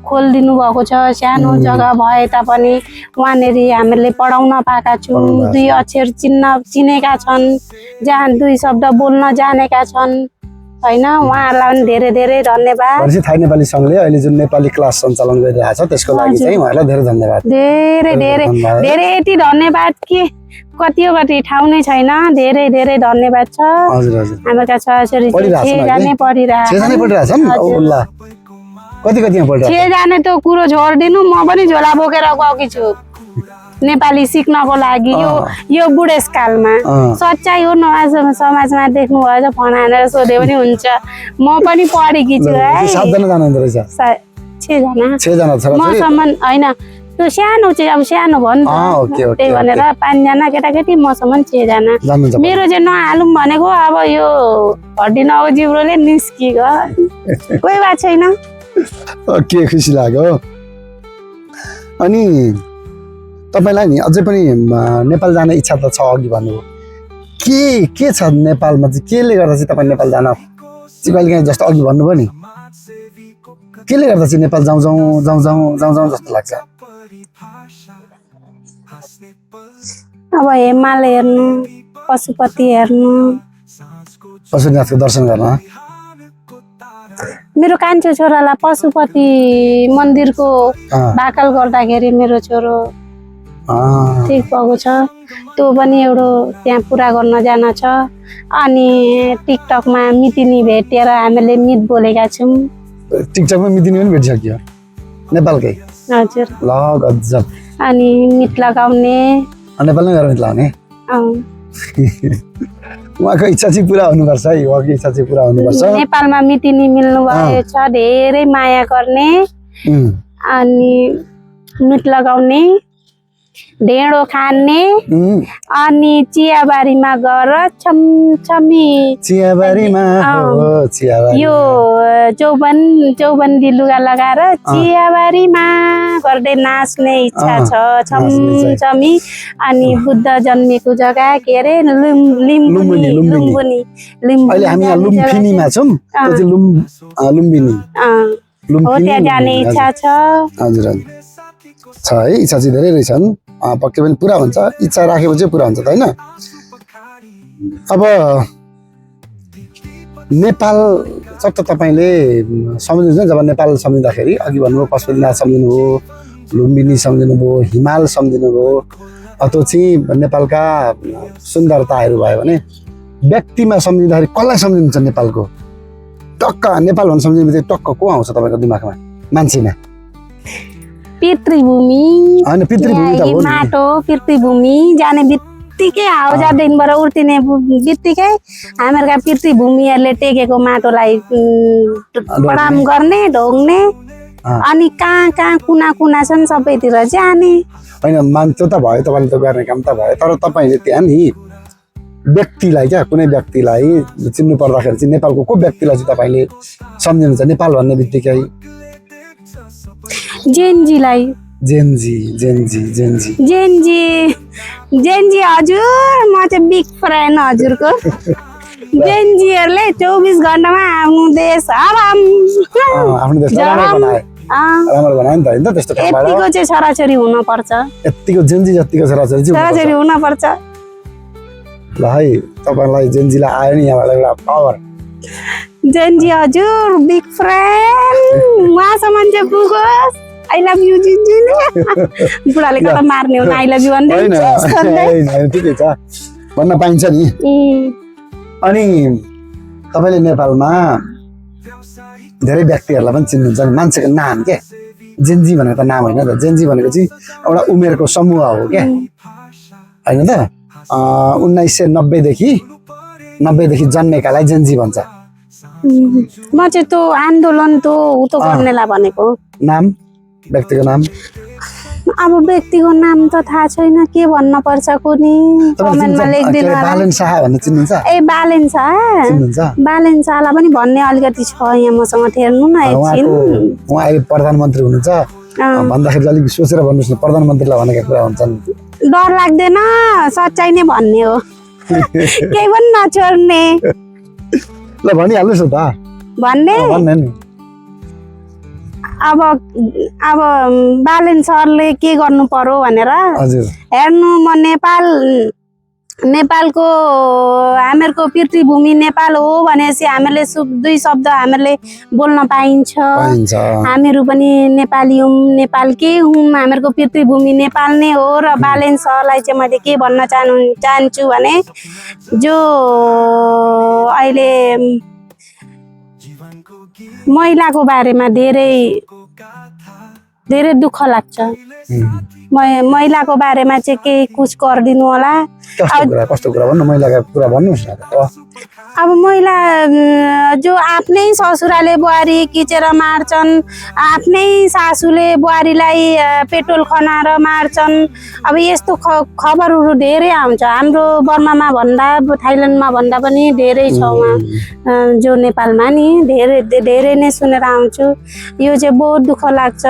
खोलिदिनु भएको छ सानो जग्गा भए तापनि वहाँनिर हामीले पढाउन पाएका छौँ 2 अक्षर चिनेका छन् जहाँ 2 शब्द बोल्न जानेका छन् होइन उहाँहरूलाई पनि धेरै धेरै धन्यवाद थाई नेपाली सङ्घले अहिले जुन नेपाली क्लास सञ्चालन गरिरहेको छ त्यसको लागि चाहिँ उहाँहरूलाई धेरै धन्यवाद धेरै यति धन्यवाद के कति ठाउँ नै छैन धेरै धेरै धन्यवाद छ हामीहरूका छोराछोरी 6जना पढिरहेछन् कतिमा पढ्छ 6जना त्यो कुरो छोडिदिनु म पनि झोला बोकेर गएकी छु नेपाली सिक्नको लागि यो बुढेसकालमा सच्चाइ हो समाजमा देख्नु भएछ फोन हानेर सोधे पनि हुन्छ म पनि पढेकी छु है 6जना मसम्म होइन त्यो सानो चाहिँ अब सानो भयो नि त त्यही भनेर 5जना केटाकेटी मसम्म 6जना मेरो चाहिँ नहालौँ भनेको अब यो हड्डी नगो जिब्रोले निस्किगयो कोही बात छैन के खुसी लाग्यो अनि तपाईँलाई नि अझै पनि नेपाल जाने इच्छा त छ अघि भन्नुभयो के छ नेपालमा चाहिँ केले गर्दा चाहिँ तपाईँ नेपाल जान चाहिँ कहिलेकाहीँ जस्तो अघि भन्नुभयो नि केले गर्दा चाहिँ नेपाल जाउँ जस्तो लाग्छ अब हिमाल हेर्नु पशुपति हेर्नु पशुनाथको दर्शन गर्न मेरो कान्छो छोरालाई पशुपति मन्दिरको भाकल गर्दाखेरि मेरो छोरो ठिक भएको छ त्यो पनि एउटा त्यहाँ पुरा गर्न जान छ अनि टिकटकमा मितिनी भेटेर हामीले मित बोलेका छौँ टिकटकमा मितिनी पनि भेटिसक्यो नेपालकै हजुर ल गजब अनि मित लगाउने नेपालमै गएर मित लगाउने उहाँको इच्छा चाहिँ पुरा हुनुपर्छ है उहाँको इच्छा चाहिँ पुरा हुनुपर्छ नेपालमा मितिनी मिल्नु भएको छ धेरै माया गर्ने अनि मित लगाउने ढेँडो खाने अनि चियाबारीमा गएर छमछमी चियाबारीमा यो चौबन्दी लुगा लगाएर चियाबारीमा गर्दै नाच्ने इच्छा छ छमछमी अनि बुद्ध जन्मेको जग्गा के अरे लुम्बिनी अहिले हामी यहाँ लुम्फिनीमा छौँ त्यो चाहिँ लुम्बिनी हो त्यहाँ जाने इच्छा छ हजुर हजुर छ है इच्छा चाहिँ धेरै रहेछन् पक्कै पनि पुरा हुन्छ इच्छा राखेपछि पुरा हुन्छ त होइन अब नेपाल जब तपाईँले सम्झिनुहुन्छ जब नेपाल सम्झिँदाखेरि अघि भन्नुभयो पशुपतिनाथ सम्झिनुभयो लुम्बिनी सम्झिनुभयो हिमाल सम्झिनुभयो त्यो चाहिँ नेपालका सुन्दरताहरू भयो भने व्यक्तिमा सम्झिँदाखेरि कसलाई सम्झिनुहुन्छ नेपालको टक्क नेपाल भन्नु सम्झिने बित्तिकै टक्क को आउँछ तपाईँको दिमागमा मान्छेमा पितृभूमि होइन पितृभूमि त हो नि माटो पितृभूमि जाने बित्तिकै आउजादेखिबाट उर्तिने बित्तिकै हामीहरूका पितृभूमिहरूले टेकेको माटोलाई प्रणाम गर्ने ढोग्ने अनि कहाँ कुना कुना छन् सबैतिर जाने होइन मान्छे त भयो तपाईँले त गर्ने काम त भयो तर तपाईँले त्यहाँ नि व्यक्तिलाई क्या कुनै व्यक्तिलाई चिन्नु पर्दाखेरि चाहिँ नेपालको को व्यक्तिलाई चाहिँ तपाईँले सम्झिनुहुन्छ नेपाल भन्ने बित्तिकै जेनजीलाई जेनजी हजुर म चाहिँ बिग फ्यान हजुरको जेनजीहरूले 24 घण्टामा आफ्नो देश आफ्नो देश राम्रो बनायो नि त होइन त्यस्तो यतिको चाहिँ छोराछोरी हुनुपर्छ यतिको जेनजी जतिको छोराछोरी हुनुपर्छ ल है तपाईँलाई जेनजीलाई आयो नि यहाँबाट एउटा पावर जेनजी हजुर बिग फ्यान उहाँसम्म चाहिँ पुगोस् आई लभ यु जिन्जी बुढाले कता मार्ने हो आई लभ यु भन्दै ठिकै छ भन्न पाइन्छ नि अनि तपाईँले नेपालमा धेरै व्यक्तिहरूलाई पनि चिन्नुहुन्छ नि मान्छेको नाम क्या जेनजी भनेको त नाम होइन त जेनजी भनेको चाहिँ एउटा उमेरको समूह हो क्या होइन त 1990 देखि जन्मेकालाई जेनजी भन्छ म चाहिँ त्यो आन्दोलन त्यो गर्नेलाई भनेको नाम व्यक्तिको नाम अब व्यक्तिको नाम त थाहा छैन के भन्न पर्छ कुनी कमेन्टमा लेखिदिनु बालेन शाह भन्ने चिन्नुहुन्छ ए बालेन शाहलाई पनि भन्ने अलिकति छ यहाँ मसँग हेर्नु न एकछिन उहाँ अहिले प्रधानमन्त्री हुनुहुन्छ भन्दाखेरि अलिक सोचेर भन्नुहोस् न प्रधानमन्त्रीलाई भनेका कुरा हुन्छन् डर लाग्दैन सच्चाइ नै भन्ने हो केही पनि नछोड्ने ल भनिहाल्नुहोस् न त भन्ने नि अब बालेन सरले के गर्नु पर्यो भनेर हेर्नु म नेपालको हामीहरूको पृथ्वीभूमि नेपाल हो भनेपछि हामीले दुई शब्द हामीले बोल्न पाइन्छ हामीहरू पनि नेपाली हौँ नेपालकै हौँ हामीहरूको पृथ्वीभूमि नेपाल नै हो र बालेन सरलाई चाहिँ मैले के भन्न चाहन्छु भने जो अहिले महिलाको बारेमा धेरै दुःख लाग्छ महिलाको बारेमा चाहिँ केही कुछ गरिदिनु होला कस्तो कुरा भन्नु महिलाको कुरा भन्नुहोस् न अब महिला जो आफ्नै ससुराले बुहारी किचेर मार्छन्, आफ्नै सासूले बुहारीलाई पेट्रोल खनाएर मार्छन्। अब यस्तो खबरहरू धेरै आउँछ। हाम्रो बर्मामा भन्दा थाइल्यान्डमा भन्दा पनि धेरै छ वहाँ जो नेपालमा नि धेरै नै सुनेर आउँछु। यो चाहिँ बहुत दुःख लाग्छ।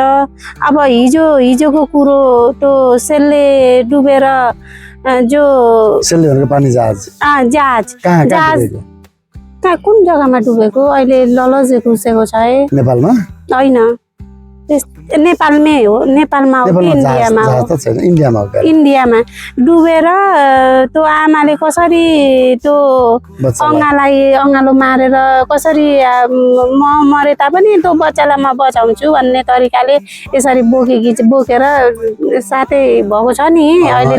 अब हिजोको कुरो त्यो सेलले डुबेर जो सेलले भनेको पानी जहाज जहाज कहाँ कुन जग्गामा डुबेको अहिले ललजे घुसेको छ है नेपालमा होइन नेपालमै हो नेपालमा हो कि इन्डियामा हो इन्डियामा डुबेर त्यो आमाले कसरी त्यो अँगालो मारेर कसरी मरे तापनि त्यो बच्चालाई म बचाउँछु भन्ने तरिकाले यसरी बोकेर साथै भएको छ नि अहिले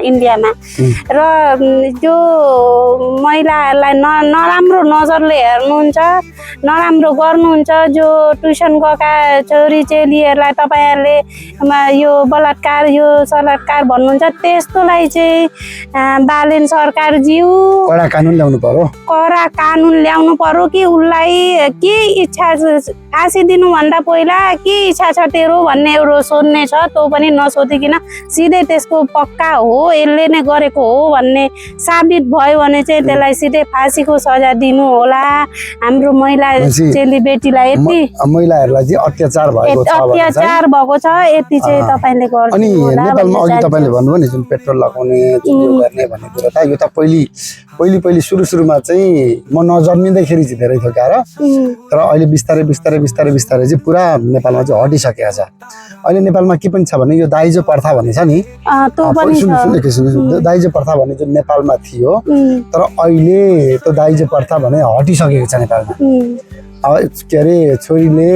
इन्डियामा र जो महिलाहरूलाई नराम्रो नजरले हेर्नुहुन्छ नराम्रो गर्नुहुन्छ जो ट्युसन गएका छोरी चेलीहरूलाई तपाईँहरूले यो बलात्कार यो सलात्कार भन्नुहुन्छ त्यस्तोलाई चाहिँ बालेन सरकारज्यू कडा कानुन ल्याउनु पर्यो कि उसलाई के इच्छा फाँसी दिनुभन्दा पहिला के इच्छा छ तेरो भन्ने एउटा सोध्ने छ त्यो पनि नसोधिकन सिधै त्यसको पक्का हो यसले नै गरेको हो भन्ने साबित भयो भने चाहिँ त्यसलाई सिधै फाँसीको सजाय दिनु होला। हाम्रो महिला चेली बेटीलाई यति महिलाहरूलाई चाहिँ अत्याचार भएको छ यति चाहिँ तपाईँले गर्नु अनि नेपालमा अघि तपाईँले भन्नुभयो नि जुन पेट्रोल लगाउने जुन यो गर्ने भन्ने कुरा त यो त पहिले सुरुमा चाहिँ म नजन्मिँदैखेरि चाहिँ धेरै थियो क्या तर अहिले बिस्तारै चाहिँ पुरा नेपालमा चाहिँ हटिसकेको छ। अहिले नेपालमा के पनि छ भने यो दाइजो प्रथा भन्ने छ नि सुन्नु दाइजो प्रथा भन्ने जुन नेपालमा थियो तर अहिले त्यो दाइजो प्रथा भने हटिसकेको छ नेपालमा। के अरे छोरीले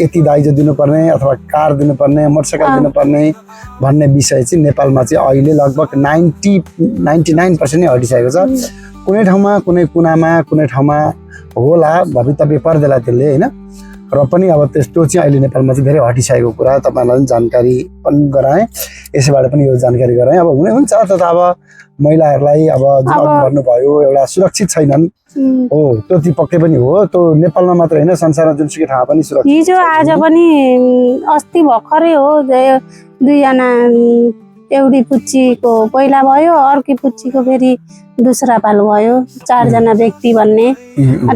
यति दाइजो दिनुपर्ने अथवा कार दिनुपर्ने मोटरसाइकल दिनुपर्ने भन्ने विषय चाहिँ नेपालमा चाहिँ अहिले लगभग 99% नै हटिसकेको छ। कुनै ठाउँमा कुनै कुनामा कुनै ठाउँमा होला भवितव्य पर्देला त्यसले होइन र पनि अब त्यस्तो चाहिँ अहिले नेपालमा चाहिँ धेरै हटिसकेको कुरा तपाईँलाई पनि जानकारी पनि गराएँ यसैबाट पनि यो जानकारी गराएँ। अब हुने हुन्छ त अब महिलाहरूलाई अब भन्नुभयो एउटा सुरक्षित छैनन् हो त्यो चाहिँ पक्कै पनि हो त्यो नेपालमा मात्र होइन संसारमा जुनसुकै ठाउँ पनि सुरक्षित हिजो आज पनि अस्ति भर्खरै हो दुईजना एउटी पुच्चीको पहिला भयो अर्की पुच्चीको फेरि दोस्रा पाल भयो 4 जना व्यक्ति भन्ने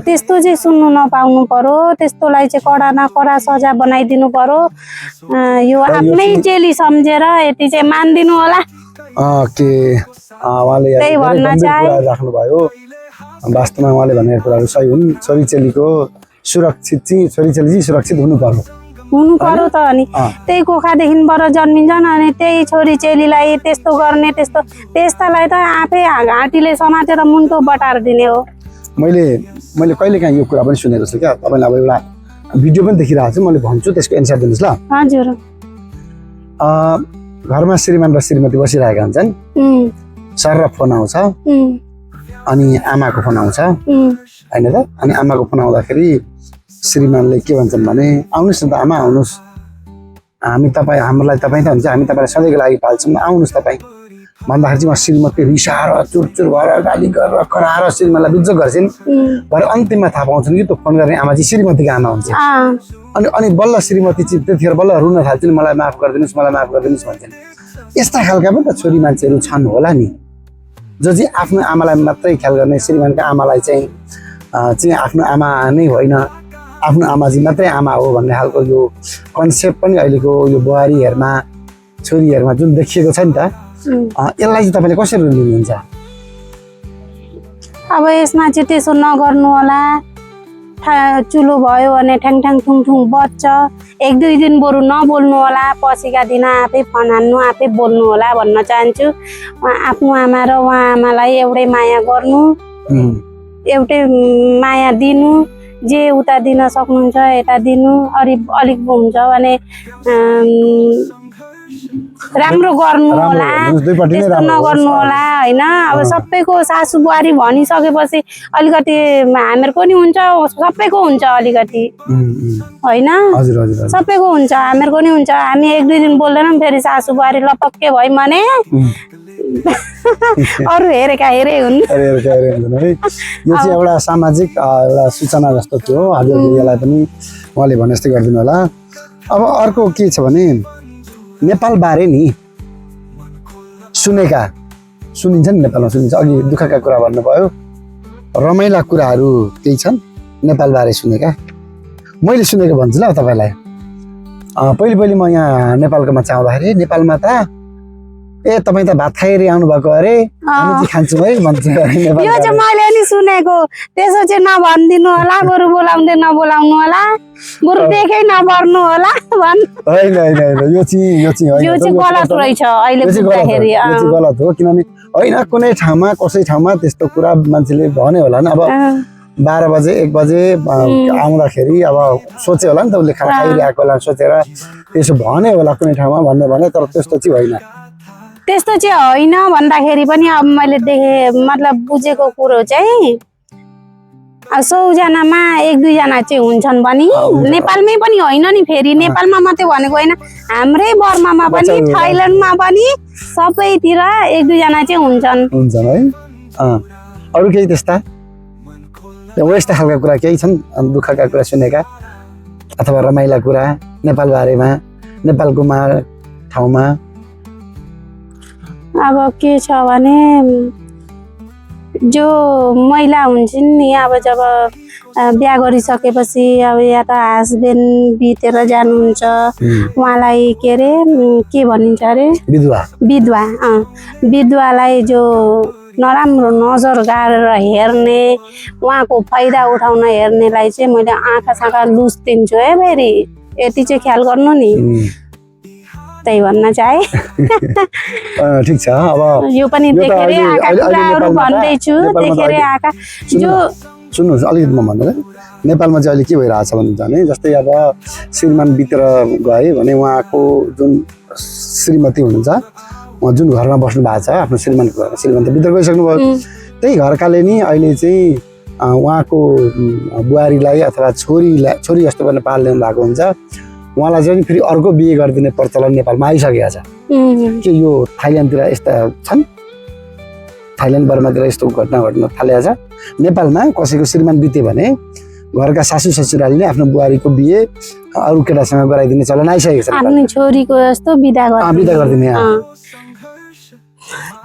त्यस्तो चाहिँ सुन्नु नपाउनु पर्यो। त्यस्तोलाई चाहिँ कडा न कडा सजाय बनाइदिनु पर्यो। यो आफ्नै चेली सम्झेर यति चाहिँ मानिदिनु होला त्यही भन्न चाहे राख्नुभयो। वास्तवमा उहाँले भनेको कुराहरू सही हुन्। छोरी चेलीको सुरक्षित हुनु पर्यो त अनि त्यही कोखादेखिबाट जन्मिन्छन् अनि त्यही छोरी चेलीलाई त्यस्तो गर्ने त्यस्तालाई त आफै घाँटीले समातेर मुन्टो बटार दिने हो। मैले कहिले काहीँ यो कुरा पनि सुनेको छु क्या तपाईँलाई अब एउटा भिडियो पनि देखिरहेको छु मैले भन्छु त्यसको एन्सर दिनुहोस् ल। हजुर घरमा श्रीमान र श्रीमती बसिरहेका हुन्छन् सर र फोन आउँछ अनि आमाको फोन आउँछ होइन त अनि आमाको फोन आउँदाखेरि श्रीमानले के भन्छन् भने आउनुहोस् न त आमा आउनुहोस् हामी हामीलाई तपाईँ त हुन्छ हामी तपाईँलाई सधैँको लागि पाल्छौँ आउनुहोस् तपाईँ भन्दाखेरि चाहिँ म श्रीमती रिसाएर चुरचुर भएर गाली गरेर कराएर श्रीमानलाई बिजोग गर्छिन् भएर अन्तिममा थाहा पाउँछन् कि त्यो फोन गर्ने आमा चाहिँ श्रीमतीको आमा हुन्छ अनि बल्ल श्रीमती चाहिँ त्यतिखेर बल्ल रुन थाल्छन् मलाई माफ गरिदिनुहोस् भन्छन्। यस्ता खालका पनि त छोरी मान्छेहरू छन् होला नि जो चाहिँ आफ्नो आमालाई मात्रै ख्याल गर्ने श्रीमानको आमालाई चाहिँ आफ्नो आमा नै होइन आफ्नो आमा चाहिँ मात्रै आमा हो भन्ने खालको यो कन्सेप्ट पनि अहिलेको यो बुहारीहरूमा छोरीहरूमा जुन देखिएको छ नि त यसलाई चाहिँ तपाईँले कसरी लिनुहुन्छ? अब यसमा चाहिँ त्यसो नगर्नु होला। चुलो भयो भने ठ्याङ ठुङ बज्छ 1-2 दिन बरु नबोल्नु होला पछिका दिन आफै फोन हान्नु आफै बोल्नु होला भन्न चाहन्छु। आफ्नो आमा र उहाँ आमालाई एउटै माया गर्नु एउटै माया दिनु जे उता दिन सक्नुहुन्छ यता दिनु अलिक हुन्छ भने राम्रो गर्नु होला त्यस्तो नगर्नु होला होइन। अब सबैको सासू बुहारी भनिसकेपछि अलिकति हामीहरूको नि हुन्छ सबैको हुन्छ अलिकति होइन सबैको हुन्छ हामीहरूको नि हुन्छ। हामी 1-2 दिन बोल्दैनौँ फेरि सासू बुहारी लपक्के भयौँ भने अरू हेरेका हेरे हुन्। अरे हुँदैन है। यो चाहिँ एउटा सामाजिक एउटा सूचना जस्तो थियो, हजुरले यसलाई पनि उहाँले भने जस्तै गरिदिनु होला। अब अर्को के छ भने नेपाल बारे नि सुनिन्छ नि, नेपालमा सुनिन्छ। अघि दुःखका कुरा भन्नुभयो, रमाइला कुराहरू केही छन् नेपाल बारे सुनेका? मैले सुनेको भन्छु ल तपाईँलाई। पहिले म यहाँ नेपालकोमा चाहिँ आउँदाखेरि नेपालमा त तपाईँ त भात खाएर आउनु भएको अरे, हामी चाहिँ खान्छौँ है भन्छ। यो चाहिँ मैले नि सुनेको, त्यसो चाहिँ नभनिदिनु होला, बरु बोलाउँदै नबोलाउनु होला, बरु देखे नपर्नु होला भन्। होइन यो चाहिँ गलत रहेछ अहिले बुझ्दाखेरि। यो चाहिँ गलत हो, किनभने होइन कुनै ठाउँमा कसै ठाउँमा त्यस्तो कुरा मान्छेले भन्यो होला नि। अब 12 बजे 1 बजे आउँदाखेरि अब सोच्यो होला नि त, उसले खाना खाइरहेको होला सोचेर त्यसो भन्यो होला कुनै ठाउँमा भने, तर त्यस्तो चाहिँ होइन। त्यस्तो चाहिँ होइन भन्दाखेरि पनि अब मैले देखेँ, मतलब बुझेको कुरो चाहिँ 100 जनामा 1-2 जना चाहिँ हुन्छन् पनि। नेपालमै पनि होइन नि, फेरि नेपालमा मात्रै भनेको होइन, हाम्रै बर्मामा पनि, थाइल्यान्डमा पनि, सबैतिर 1-2 जना चाहिँ हुन्छन् है। अरू केही त्यस्ता यस्ता खालका कुरा केही छन् दुःखका कुरा सुनेका अथवा रमाइला कुरा नेपाल बारेमा, नेपालको ठाउँमा? अब के छ भने जो महिला हुन्छन् नि, अब जब बिहा गरिसकेपछि अब या त हस्बेन्ड बितेर जानुहुन्छ, उहाँलाई के अरे के भनिन्छ अरे, विधवालाई जो नराम्रो नजर गाडेर हेर्ने, उहाँको फाइदा उठाउन हेर्नेलाई चाहिँ मैले आँखा लुज दिन्छु है। फेरि यति चाहिँ ख्याल गर्नु नि, त्यही भन्न चाहे। ठिक छ। अब यो पनि देखेर आँखा कुराहरू भन्दैछु, देखेर आँखा जो सुन्नुहोस् अलिकति म भन्दा नेपालमा चाहिँ अहिले के भइरहेछ भने जस्तै अब श्रीमान बितेर गए भने उहाँको जुन श्रीमती हुनुहुन्छ, उहाँ जुन घरमा बस्नु भएको छ आफ्नो श्रीमानको घरमा, श्रीमान त बितेर गइसक्नु भयो, त्यही घरकाले नि अहिले चाहिँ उहाँको बुहारीलाई अथवा छोरी जस्तो गर्न पालिदिनु भएको हुन्छ, उहाँलाई चाहिँ फेरि अर्को बिहे गरिदिने प्रचलन नेपालमा आइसकेको छ। के यो थाइल्यान्डतिर यस्ता छन्? थाइल्यान्ड बर्मातिर यस्तो घटना थालेको छ। नेपालमा कसैको श्रीमान बित्यो भने घरका सासू ससुराले नै आफ्नो बुहारीको बिहे अरू केटासँग गराइदिने चलन आइसकेको छ। आफ्नो छोरीको जस्तो बिदा गरिदिने।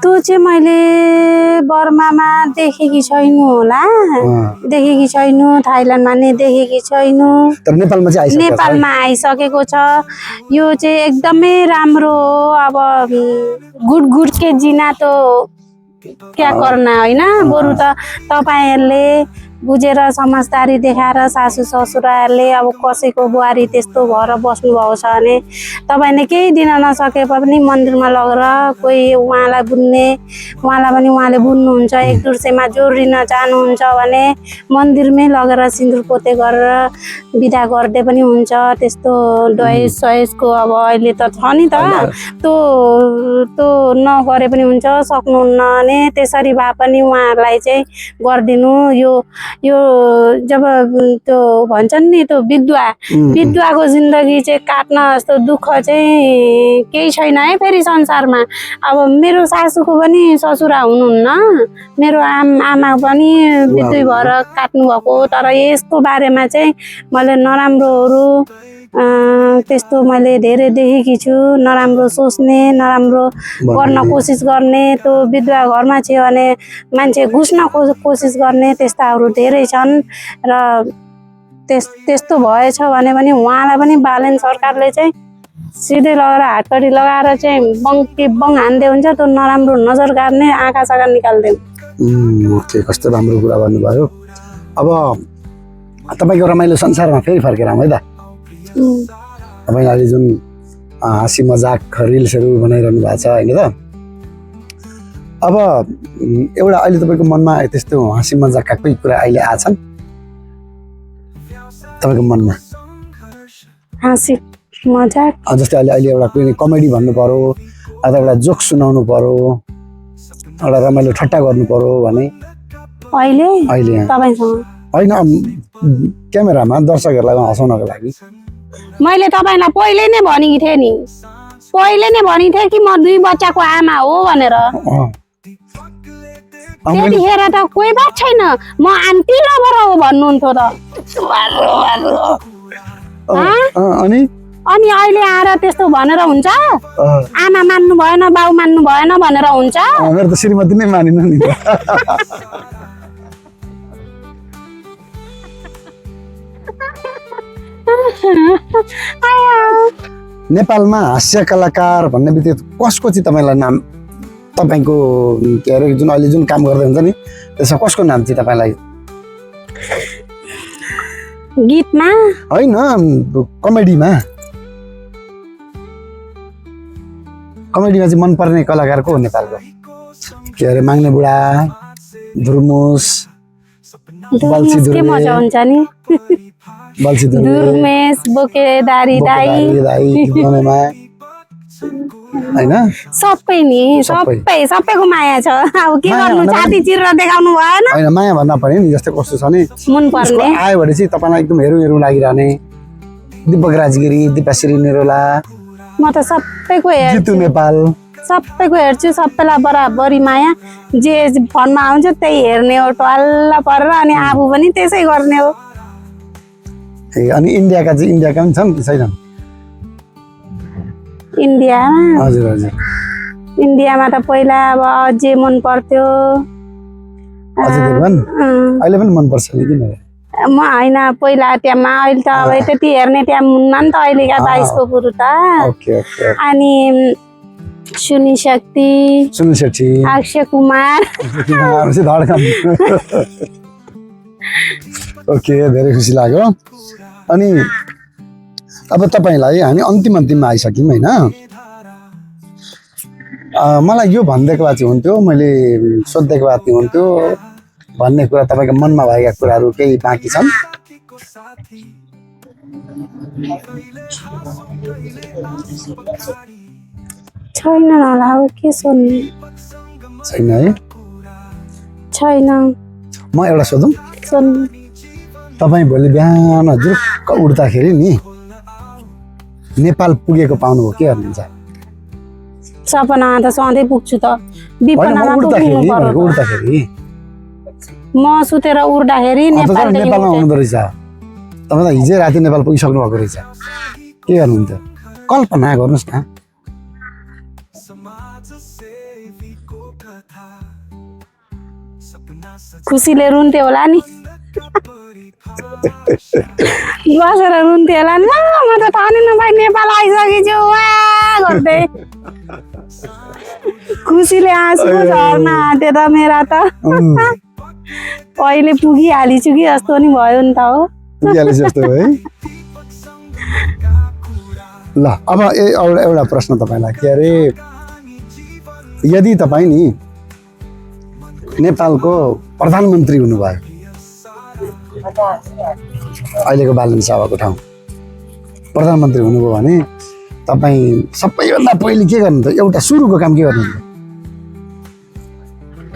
त्यो चाहिँ मैले बर्मामा देखेकी छैनु होला, देखेकी छैनु, थाइल्यान्डमा नै देखेकी छैनु, तर नेपालमा आइसकेको छ। यो चाहिँ एकदमै राम्रो हो। अब गुड के जिना त क्या करना होइन, बरु त तपाईँहरूले बुझेर समझदारी देखाएर सासू ससुराहरूले अब कसैको बुहारी त्यस्तो भएर बस्नुभएको छ भने तपाईँले केही दिन नसके पनि मन्दिरमा लगेर कोही उहाँलाई बुन्ने, उहाँलाई पनि उहाँले बुन्नुहुन्छ, एक दुर्सेमा जोडिन चाहनुहुन्छ भने मन्दिरमै लगेर सिन्दुर पोते गरेर बिदा गर्दै पनि हुन्छ। त्यस्तो दहेज सहेजको अब अहिले त छ नि त, त्यो नगरे पनि हुन्छ, सक्नुहुन्न भने त्यसरी भए पनि उहाँहरूलाई चाहिँ गरिदिनु। यो जब त्यो भन्छन् नि त्यो विधवाको जिन्दगी चाहिँ काट्न जस्तो दुःख चाहिँ केही छैन है फेरि संसारमा। अब मेरो सासूको पनि ससुरा हुनुहुन्न, मेरो आमा पनि विधुवी भएर काट्नु भएको, तर यसको बारेमा चाहिँ मैले नराम्रोहरू त्यस्तो मैले धेरै देखेकी छु। नराम्रो सोच्ने, नराम्रो गर्न कोसिस गर्ने, त्यो विधवा घरमा थियो भने मान्छे घुस्न कोसिस गर्ने त्यस्ताहरू धेरै छन्। र त्यस्तो भएछ भने पनि उहाँलाई पनि बालेन सरकारले चाहिँ सिधै लगेर हातकडी लगाएर चाहिँ बङ हान्दै हुन्छ, त्यो नराम्रो नजर गाड्ने, आँखा साँखा निकाल्दैन। कस्तो राम्रो कुरा भन्नुभयो। अब तपाईँको रमाइलो संसारमा फेरि फर्केर आउँ है त। तपाईँ अहिले जुन हाँसी मजाक रिल्सहरू बनाइरहनु भएको छ होइन त, अब एउटा अहिले तपाईँको मनमा त्यस्तो हाँसी मजाकका कोही कुरा अहिले आछन् तपाईँको मनमा? हाँसी मजाक जस्तै अहिले एउटा कुनै कमेडी भन्नु पर्यो अथवा एउटा जोक सुनाउनु पर्यो, एउटा रमाइलो ठट्टा गर्नु पर्यो भने अहिले तपाईँसँग होइन, क्यामेरामा दर्शकहरूलाई हँसाउनको लागि? मैले तपाईँलाई पहिले नै भनेकी थिएँ नि, पहिले नै भनिथे कि म 2 बच्चाको आमा हो भनेर त्यतिखेर त कोही बात छैन म आन्टी लभर हो भन्नुहुन्थ्यो त अनि अनि अहिले आएर त्यस्तो भनेर हुन्छ आमा मान्नु भएन बाउ मान्नु भएन भनेर हुन्छ मेरो त श्रीमती नै मानिन नि नेपालमा हास्य कलाकार भन्ने बित्तिकै कसको चाहिँ तपाईँलाई नाम तपाईँको के अरे जुन अहिले जुन काम गर्दै हुन्छ नि त्यसमा कसको नाम चाहिँ तपाईँलाई गीतमा होइन कमेडीमा चाहिँ मनपर्ने कलाकार को हो नेपालको के अरे माग्ने बुढा धुर्मुस के मजा हुन्छ नि धुर्मेश बोकेदारी दाई हैन सबै नि सबैको माया छ अब के गर्नु छाती चिरेर देखाउनु भएन हैन माया भन्न पर्यो नि जस्तै कस्तो छ नि मन पर्ने आयो भने चाहिँ तपाईलाई एकदम हेरौँ लागिरहने दीपक राजगिरी दिपाश्री निरोला म त सबैको हेर्छु जितु नेपाल सबैको हेर्छु सबैलाई बराबरी माया जे फोनमा आउँछ त्यही हेर्ने हो टल्ल परेर अनि आफू पनि त्यसै गर्ने हो अनि इन्डियाका पनि छन् कि छैनन् इन्डियामा हजुर हजुर इन्डियामा त पहिला अब अझै मन पर्थ्यो अझै देवगन अहिले पनि मन पर्छ नि किन म हैन पहिला टाइममा अहिले त अब त्यति हेर्ने टाइम हुन्न नि त अहिलेका 22 को पुरु त ओके ओके अनि सुनी शेट्टी अक्षय कुमार ओके धेरै खुसी लाग्यो अनि अब तपाईलाई हामी अन्तिममा आइसक्यौँ हैन मलाई यो भनिदिएको भए चाहिँ हुन्थ्यो मैले सोधिदिएको भए चाहिँ हुन्थ्यो भन्ने कुरा तपाईको मनमा भएका कुराहरू केही बाँकी छन् छैन होला हो के सोध्ने छैन है छैन म एउटा सोधौँ सोध्नु तपाईँ भोलि बिहान जुरुक्क उठ्दाखेरि नि नेपाल पुगेको पाउनुभयो के गर्नुहुन्छ सपनामा त सधैँ पुग्छु त विपनामा पुग्नु पर्यो उठ्दाखेरि म सुतेर उठ्दाखेरि नेपालमा आउनुहुँदो रहेछ तपाईँ त हिजै राति नेपाल पुगिसक्नु भएको रहेछ के गर्नुहुन्थ्यो कल्पना गर्नुहोस् न खुसीले रुन्थ्यो होला नि बसेर रुन्थ्यो होला ल म त थाहा नपाइ नेपाल आइसकेछु वा गर्दै खुसीले आँसुको झर्ना आँट्यो त मेरा त अहिले पुगिहालिछु कि जस्तो नि भयो नि त हो पुगिहालिछु जस्तो है ल अब एउटा प्रश्न तपाईँलाई के अरे यदि तपाईँ नि नेपालको प्रधानमन्त्री हुनुभयो अहिलेको बालन सभाको ठाउँ प्रधानमन्त्री हुनुभयो भने तपाईँ सबैभन्दा पहिले के गर्नुहुन्छ एउटा सुरुको काम के गर्नुहुन्छ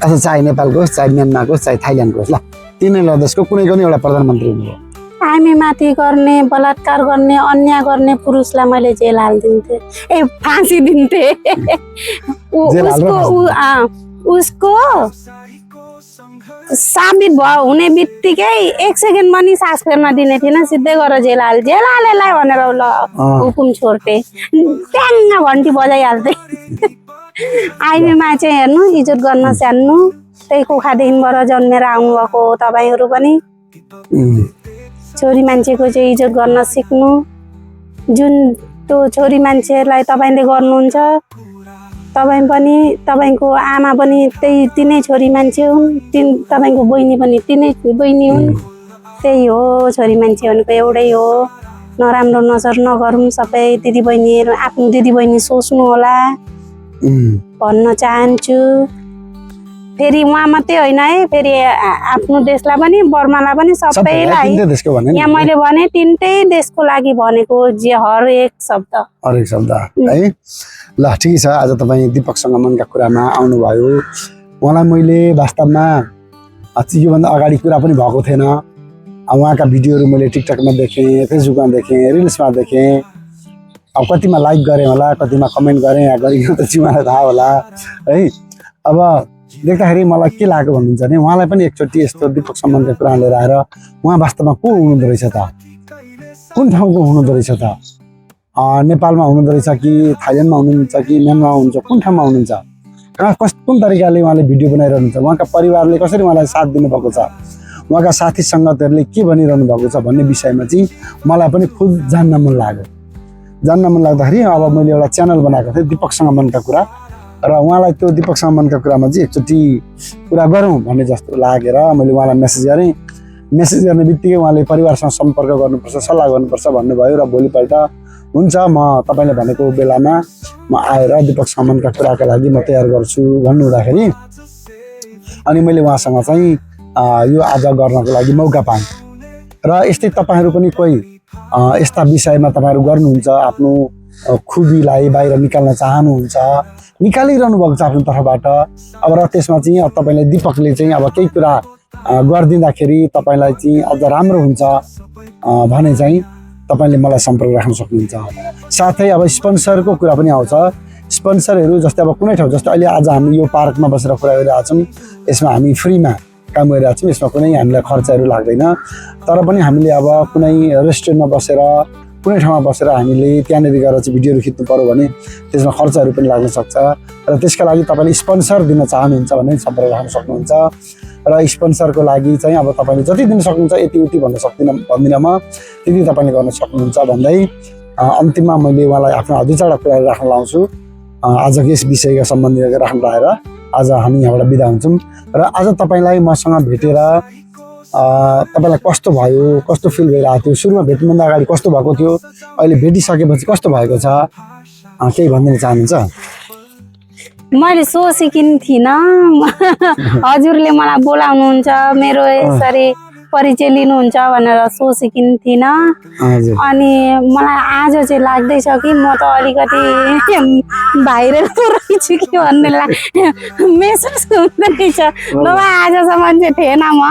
अच्छा चाहे नेपालको होस् चाहे म्यानमारको होस् चाहे थाइल्यान्डको होस् ल तिनीहरूलाई देशको कुनै पनि एउटा प्रधानमन्त्री हुनुभयो हामी माथि गर्ने बलात्कार गर्ने अन्याय गर्ने पुरुषलाई मैले जेल हालिदिन्थेँ ए फाँसी दिन्थेँ उसको साबित भयो हुने बित्तिकै 1 सेकेन्ड पनि सास फेर्न दिने थिएन सिधै गरेर जेल हालेलाई भनेर ल हुकुम छोड्थे ट्याङ्ग घन्टी बजाइहाल्थे आइमीमा चाहिँ हेर्नु इज्जत गर्न स्यान्नु त्यही कुखादेखिबाट जन्मेर आउनुभएको हो तपाईँहरू पनि छोरी मान्छेको चाहिँ इज्जत गर्न सिक्नु जुन त्यो छोरी मान्छेलाई तपाईँले गर्नुहुन्छ तपाईँ पनि तपाईँको आमा पनि तिनै छोरी मान्छे हुन् तपाईँको बहिनी पनि तिनै बहिनी हुन् त्यही हो छोरी मान्छे भनेको एउटै हो नराम्रो नजर नगरौँ सबै दिदीबहिनीहरू आफ्नो दिदीबहिनी सोच्नु होला भन्न चाहन्छु फेरि उहाँ मात्रै होइन है फेरि आफ्नो देशलाई पनि बर्मालाई पनि सबैलाई यहाँ मैले भने 3टै देशको लागि भनेको जे हरेक शब्द है ल ठिकै छ आज तपाईँ दीपकसँग मनका कुरामा आउनुभयो उहाँलाई मैले वास्तवमा योभन्दा अगाडि कुरा पनि भएको थिएन उहाँका भिडियोहरू मैले टिकटकमा देखेँ फेसबुकमा देखेँ रिल्समा देखेँ अब कतिमा लाइक गरेँ होला, कतिमा कमेन्ट गरेँ या गरेन त मलाई थाहा होला है। अब देख्दाखेरि मलाई के लाग्यो भन्नुहुन्छ भने उहाँलाई पनि एकचोटि यस्तो दिपक सम्मानका कुरा लिएर आएर उहाँ वास्तवमा को हुनुहुँदो रहेछ त, कुन ठाउँको हुनुहुँदो रहेछ त, नेपालमा हुनुहुँदो रहेछ कि थाइल्यान्डमा हुनुहुन्छ कि म्यानमारमा हुनुहुन्छ, कुन ठाउँमा हुनुहुन्छ, कुन तरिकाले उहाँले भिडियो बनाइरहनुहुन्छ, उहाँका परिवारले कसरी उहाँलाई साथ दिनुभएको छ, उहाँका साथी सङ्गतहरूले के भनिरहनु भएको छ भन्ने विषयमा चाहिँ मलाई पनि खुद जान्न मन लाग्यो। जान्न मन लाग्दाखेरि अब मैले एउटा च्यानल बनाएको थिएँ दिपकसँग मनका कुरा, र उहाँलाई त्यो दिपकसँग मनका कुरामा चाहिँ एकचोटि कुरा गरौँ भन्ने जस्तो लागेर मैले उहाँलाई मेसेज गरेँ। मेसेज गर्ने बित्तिकै उहाँले परिवारसँग सम्पर्क गर्नुपर्छ, सल्लाह गर्नुपर्छ भन्नुभयो र भोलिपल्ट हुन्छ म तपाईँले भनेको बेलामा म आएर दिपक सम्मानका कुराका लागि म तयार गर्छु भन्नुहुँदाखेरि अनि मैले उहाँसँग चाहिँ यो आज गर्नको लागि मौका पाएँ। र यस्तै तपाईँहरू पनि कोही यस्ता विषयमा तपाईँहरू गर्नुहुन्छ, आफ्नो खुबीलाई बाहिर निकाल्न चाहनुहुन्छ, निकालिरहनु भएको छ आफ्नो तर्फबाट। अब र त्यसमा चाहिँ तपाईँले दिपकले चाहिँ अब केही कुरा गरिदिँदाखेरि तपाईँलाई चाहिँ अझ राम्रो हुन्छ भने चाहिँ तपाईँले मलाई सम्पर्क राख्न सक्नुहुन्छ। साथै अब स्पोन्सरको कुरा पनि आउँछ। स्पोन्सरहरू जस्तै अब कुनै ठाउँ, जस्तै अहिले आज हामी यो पार्कमा बसेर कुरा गरिरहेको छौँ, यसमा हामी फ्रीमा काम गरिरहेको छौँ, यसमा कुनै हामीलाई खर्चहरू लाग्दैन। तर पनि हामीले अब कुनै रेस्टुरेन्टमा बसेर कुनै ठाउँमा बसेर हामीले त्यहाँनिर गएर चाहिँ भिडियोहरू खिच्नु पऱ्यो भने त्यसमा खर्चहरू पनि लाग्न सक्छ। र त्यसका लागि तपाईँले स्पोन्सर दिन चाहनुहुन्छ भने सम्पर्क राख्न सक्नुहुन्छ। र स्पोन्सरको लागि चाहिँ अब तपाईँले जति दिन सक्नुहुन्छ यति उति भन्दिनँ म, त्यति तपाईँले गर्न सक्नुहुन्छ भन्दै अन्तिममा मैले उहाँलाई आफ्नो 2-4वटा कुराहरू राख्न लाउँछु। आजको यस विषयका सम्बन्धी राख्न लगाएर आज हामी यहाँबाट बिदा हुन्छौँ। र आज तपाईँलाई मसँग भेटेर तपाईँलाई कस्तो भयो, कस्तो फिल भइरहेको थियो, सुरुमा भेट्नुभन्दा अगाडि कस्तो भएको थियो, अहिले भेटिसकेपछि कस्तो भएको छ, केही भनिदिन चाहनुहुन्छ? मैले सोचेकी थिइनँ हजुरले मलाई बोलाउनुहुन्छ, मेरो यसरी परिचय लिनुहुन्छ भनेर सोचेकी थिइनँ। अनि मलाई आज चाहिँ लाग्दैछ कि म त अलिकति भाइरल रहेछु कि भन्ने महसुस हुँदो रहेछ। नभए आजसम्म चाहिँ थिएन, म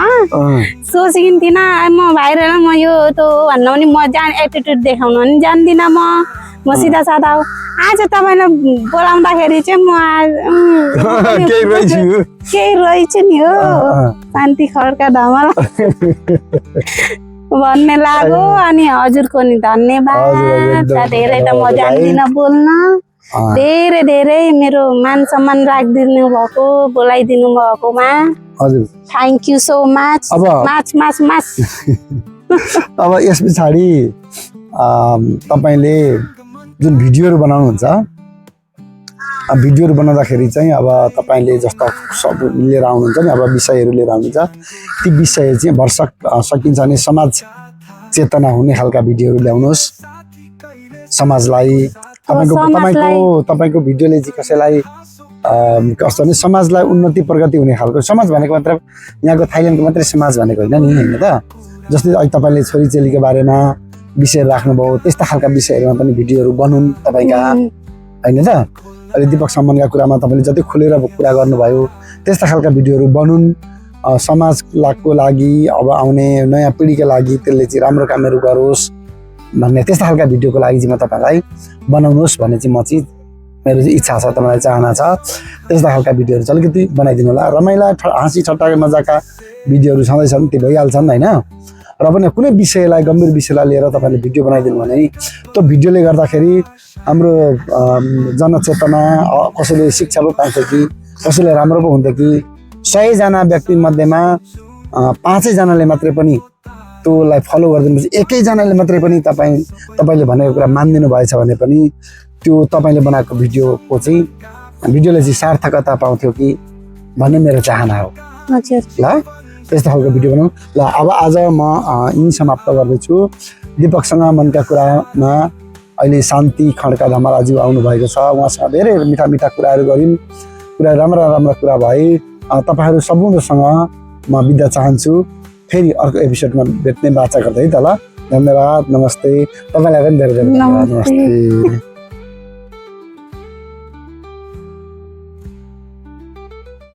सोचेकी थिइनँ म भाइरल म यो त भन्न पनि म एटिट्युड देखाउनु पनि जान्दिनँ, म सिधा साधा हो। आज तपाईँलाई बोलाउँदाखेरि चाहिँ म केही रहेछु नि हो, शान्ति खड्का धमल भन्ने लाग्यो। अनि हजुरको नि धन्यवाद, धेरै त म जान्दिनँ बोल्न, धेरै धेरै मेरो मान सम्मान राखिदिनु भएको, बोलाइदिनु भएकोमा थ्याङ्क यू सो मच। माच अब यस पछाडि तपाईँले जुन भिडियोहरू बनाउनुहुन्छ, भिडियोहरू बनाउँदाखेरि चाहिँ अब तपाईँले जस्तो सब लिएर आउनुहुन्छ नि, अब विषयहरू लिएर आउनुहुन्छ, ती विषय चाहिँ भरसक सकिन्छ भने समाज चेतना हुने खालका भिडियोहरू ल्याउनुहोस्। समाजलाई तपाईँको भिडियोले चाहिँ कसैलाई कस्तो भने समाजलाई उन्नति प्रगति हुने खालको, समाज भनेको मात्र यहाँको थाइल्यान्डको मात्रै समाज भनेको होइन नि, होइन त। जस्तै अहिले तपाईँले छोरीचेलीको बारेमा विषय राख्नुभयो, त्यस्ता खालका विषयहरूमा पनि भिडियोहरू बनाउन् तपाईँका, होइन त। अहिले दिपक सम्मानका कुरामा तपाईँले जति खुलेर कुरा गर्नुभयो त्यस्ता खालका भिडियोहरू बनाउन्। समाजको लागि, अब आउने नयाँ पिँढीका लागि त्यसले चाहिँ राम्रो कामहरू गरोस् भन्ने त्यस्ता खालका भिडियोको लागि चाहिँ म तपाईँलाई बनाउनुहोस् भन्ने चाहिँ म चाहिँ मेरो चाहिँ इच्छा छ, तपाईँलाई चाहना छ। त्यस्ता खालका भिडियोहरू चाहिँ अलिकति बनाइदिनु होला। रमाइला हाँसी ठट्टा मजाका भिडियोहरू छँदैछन्, त्यो भइहाल्छन् होइन। र पनि कुनै विषयलाई, गम्भीर विषयलाई लिएर तपाईँले भिडियो बनाइदिनु भने त्यो भिडियोले गर्दाखेरि हाम्रो जनचेतना, कसैले शिक्षा पो पाउँथ्यो कि, कसैले राम्रो पो हुन्थ्यो कि, 100जना व्यक्ति मध्येमा 5जनाले मात्रै पनि त्यसलाई फलो गरिदिनुपर्छ, 1जनाले मात्रै पनि तपाईँले भनेको कुरा मानिदिनु भएछ भने पनि त्यो तपाईँले बनाएको भिडियोको चाहिँ भिडियोले चाहिँ सार्थकता पाउँथ्यो कि भन्ने मेरो चाहना हो। ल त्यस्तो खालको भिडियो बनाउँ। ल अब आज म यहीँ समाप्त गर्दैछु। दिपकसँग मनका कुरामा अहिले शान्ति खड्का धमलाज्यू आउनुभएको छ, उहाँसँग धेरै मिठा मिठा कुराहरू गऱ्यौँ, कुरा राम्रा कुरा भए। तपाईँहरू सम्पूर्णसँग म बिदा चाहन्छु। फेरि अर्को एपिसोडमा भेट्ने बाचा गर्दै त ल। धन्यवाद, नमस्ते। तपाईँलाई पनि धेरै धेरै धन्यवाद, नमस्ते।